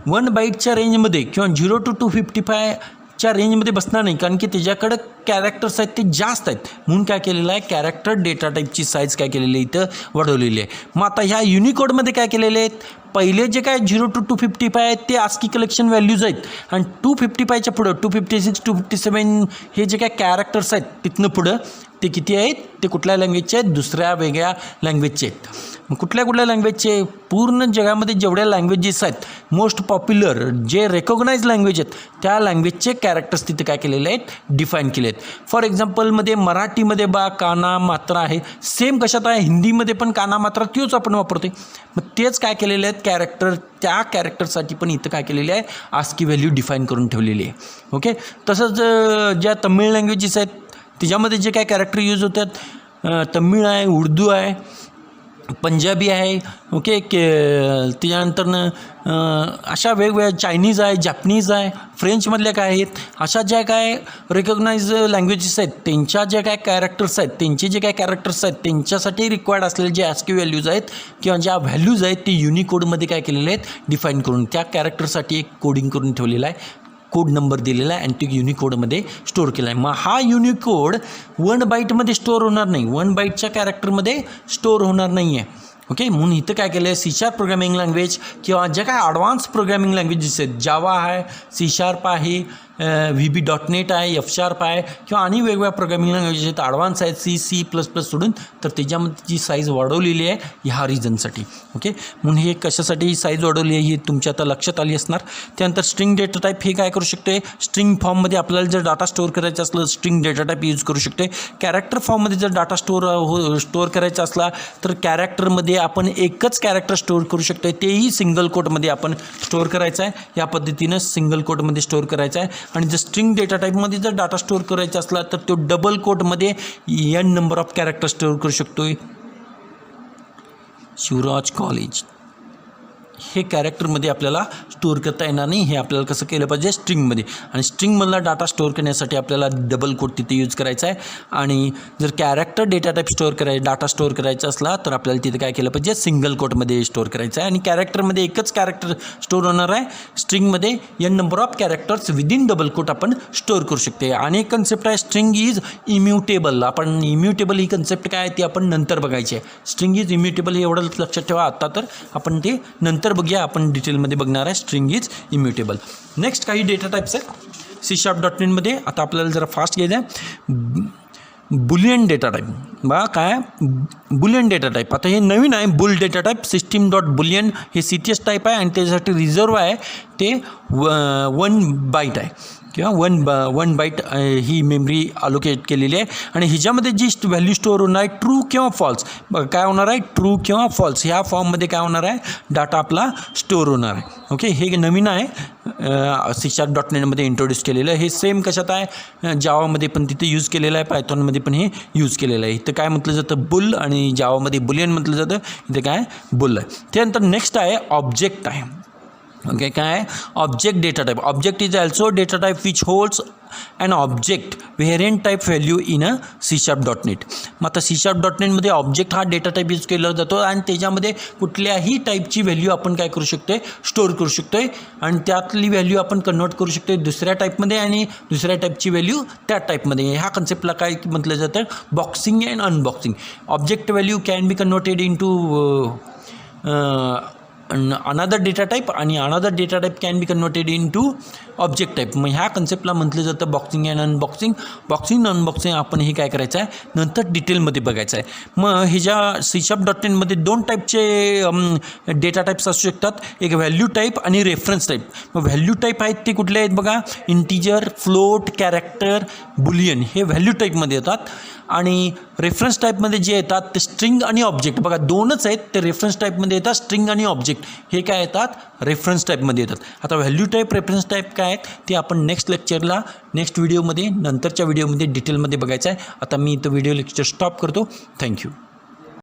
1 बाईटच्या रेंजमध्ये किंवा 0 to 255च्या रेंजमध्ये बसणार नाही कारण की त्याच्याकडं कॅरेक्टर्स आहेत ते जास्त आहेत. म्हणून काय केलेलं आहे, कॅरेक्टर डेटा टाईपची साईज काय केलेली आहे इथं वाढवलेली आहे. मग आता ह्या युनिकोडमध्ये काय केलेले आहेत, पहिले जे काय 0 to 255 आहेत ते ASCII कलेक्शन व्हॅल्यूज आहेत आणि 255च्या पुढं 256, 257 हे जे काय कॅरेक्टर्स आहेत तिथनं पुढं ते किती आहेत, ते कुठल्या लँग्वेजचे आहेत, दुसऱ्या वेगळ्या लँग्वेजचे आहेत. मग कुठल्या लँग्वेजचे, पूर्ण जगामध्ये जेवढ्या लँग्वेजेस आहेत मोस्ट पॉप्युलर जे रेकॉग्नाइज लँग्वेज आहेत त्या लँग्वेजचे कॅरेक्टर्स तिथे काय केलेले आहेत डिफाईन केले आहेत. फॉर एक्झाम्पलमध्ये मराठीमध्ये बा काना मात्रा आहे, सेम कशात आहे हिंदीमध्ये पण काना मात्रा तोच आपण वापरतो. मग तेच काय केलेले आहेत कॅरेक्टर, त्या कॅरेक्टरसाठी पण इथं काय केलेले आहे ASCII व्हॅल्यू डिफाईन करून ठेवलेली आहे. ओके, तसंच ज्या तमिळ लँग्वेजेस आहेत त्याच्यामध्ये जे काय कॅरेक्टर यूज होतात, तमिळ आहे, उर्दू आहे, पंजाबी आहे. ओके, त्याच्यानंतरनं अशा वेगवेगळ्या चायनीज आहे, जॅपनीज आहे, फ्रेंचमधल्या काय आहेत, अशा ज्या काय रेकॉग्नाइज लँग्वेजेस आहेत त्यांच्या ज्या काय कॅरेक्टर्स आहेत, त्यांचे जे काय कॅरेक्टर्स आहेत त्यांच्यासाठी रिक्वायर्ड असलेले जे ASCII व्हॅल्यूज आहेत किंवा ज्या व्हॅल्यूज आहेत ते युनिकोडमध्ये काय केलेले आहेत डिफाईन करून त्या कॅरेक्टरसाठी एक कोडिंग करून ठेवलेलं आहे. कोड नंबर दिलेला आहे आणि तो युनिकोडमध्ये स्टोअर केला आहे. मग हा युनिकोड 1 बाईटमध्ये स्टोअर होणार नाही, 1 बाईटच्या कॅरेक्टरमध्ये स्टोअर होणार नाही आहे. ओके, म्हणून इथं काय केलं आहे, C# प्रोग्रॅमिंग लँग्वेज किंवा ज्या काय ॲडव्हान्स प्रोग्रॅमिंग लँग्वेजेस आहेत, जावा आहे, C# आहे, VB.NET आहे, F# आहे किंवा आणि वेगवेगळ्या प्रोग्रॅमिंग लँग्वेजेस आहेत, ॲडव्हान्स आहेत, C++ सोडून, तर त्याच्यामध्ये जी साईज वाढवलेली आहे ह्या रिझनसाठी. ओके, म्हणून हे कशासाठी साईज वाढवली आहे ही तुमच्या आता लक्षात आली असणार. त्यानंतर स्ट्रिंग डेटा टाईप हे काय करू शकते, स्ट्रिंग फॉर्ममध्ये आपल्याला जर डाटा स्टोअर करायचं असलं स्ट्रिंग डेटा टाईप यूज करू शकते. कॅरेक्टर फॉर्ममध्ये जर डाटा स्टोअर करायचा असला तर कॅरेक्टरमध्ये आपण एकच कॅरेक्टर स्टोअर करू शकतो, तेही सिंगल कोटमध्ये आपण स्टोअर करायचं आहे. या पद्धतीनं सिंगल कोटमध्ये स्टोअर करायचं आहे. आणि जर स्ट्रिंग डेटा टाईपमध्ये जर डाटा स्टोअर करायचा असला तर तो डबल कोटमध्ये n number of character store करू शकतोय. शिवराज कॉलेज हे कॅरेक्टरमध्ये आपल्याला स्टोअर करता येणार नाही. हे आपल्याला कसं केलं पाहिजे, स्ट्रिंगमध्ये. आणि स्ट्रिंगमधला डाटा स्टोअर करण्यासाठी आपल्याला डबल कोट तिथे यूज करायचा आहे. आणि जर character data type data store करायचा असला तर आपल्याला तिथे काय केलं पाहिजे, सिंगल कोटमध्ये स्टोअर करायचं आहे. आणि कॅरेक्टरमध्ये एकच कॅरेक्टर स्टोअर होणार आहे. स्ट्रिंगमध्ये n number of characters within double quote आपण स्टोअर करू शकते. आणि एक कन्सेप्ट आहे स्ट्रिंग इज इम्युटेबल. आपण इम्युटेबल ही कन्सेप्ट काय आहे ती आपण नंतर बघायची आहे. स्ट्रिंग इज इम्युटेबल एवढं लक्षात ठेवा. आता तर आपण ते नंतर बघूया, आपण डिटेलमध्ये बघणार आहे स्ट्रिंग इज इम्युटेबल. नेक्स्ट काही डेटा टाईप्स आहेत C#.NET मध्ये. आता आपल्याला जरा फास्ट घ्यायचं आहे. Boolean data type. बघा काय बुलियन डेटा टाईप, आता हे नवीन आहे. बुल डेटा टाईप system.boolean हे CTS टाईप आहे आणि त्याच्यासाठी रिझर्व आहे ते 1 बाईट आहे किंवा 1 बाईट ही मेमरी अलोकेट केलेली आहे. आणि ह्याच्यामध्ये जी व्हॅल्यू स्टोअर होणार आहे ट्रू किंवा फॉल्स. बघा काय होणार आहे, ट्रू किंवा फॉल्स ह्या फॉर्ममध्ये काय होणार आहे, डाटा आपला स्टोअर होणार आहे. ओके, हे नवीन आहे C#.NET मध्ये इंट्रोड्यूस केलेलं आहे. हे सेम कशात आहे, जावामध्ये पण तिथे यूज केलेलं आहे, पायथॉनमध्ये पण हे यूज केलेलं आहे. इथं काय म्हटलं जातं, बुल, आणि जावामध्ये बुलियन म्हटलं जातं, इथे काय बुल आहे. त्यानंतर नेक्स्ट आहे ऑब्जेक्ट आहे. ओके, काय object data type. Object is also data type which holds an object variant type value in a C#.NET. मग आता C#.NET मध्ये ऑब्जेक्ट हा डेटा टाईप यूज केला जातो आणि त्याच्यामध्ये कुठल्याही टाईपची व्हॅल्यू आपण काय करू शकतो, स्टोअर करू शकतो आणि त्यातली व्हॅल्यू आपण कन्वर्ट करू शकतो दुसऱ्या टाईपमध्ये आणि दुसऱ्या टाईपची व्हॅल्यू त्या टाईपमध्ये. ह्या कन्सेप्टला काय म्हटलं जातं, boxing and unboxing. Object value can be converted into another data type आणि another data type can be converted in to object type. मग ह्या कन्सेप्टला म्हटलं जातं boxing and unboxing. Boxing unboxing आपण हे काय करायचं आहे नंतर डिटेलमध्ये बघायचं आहे. मग हे ज्या C#.NET मध्ये 2 टाईपचे डेटा टाईप्स असू शकतात, एक व्हॅल्यू टाईप आणि रेफरन्स टाईप. मग व्हॅल्यू टाईप आहेत ते कुठले आहेत बघा, इंटिजर, फ्लोट, कॅरेक्टर, बुलियन हे व्हॅल्यू टाईपमध्ये येतात. आणि रेफरन्स टाईपमध्ये जे येतात ते स्ट्रिंग आणि ऑब्जेक्ट. बघा 2च आहेत ते रेफरन्स टाईपमध्ये येतात, स्ट्रिंग आणि ऑब्जेक्ट हे काय येतात रेफरन्स टाईपमध्ये येतात. आता व्हॅल्यू टाईप, रेफरन्स टाईप काय आहेत ते आपण नेक्स्ट लेक्चरला, नेक्स्ट व्हिडिओमध्ये, नंतरच्या व्हिडिओमध्ये डिटेलमध्ये बघायचं आहे. आता मी इथं व्हिडिओ लेक्चर स्टॉप करतो. थँक्यू.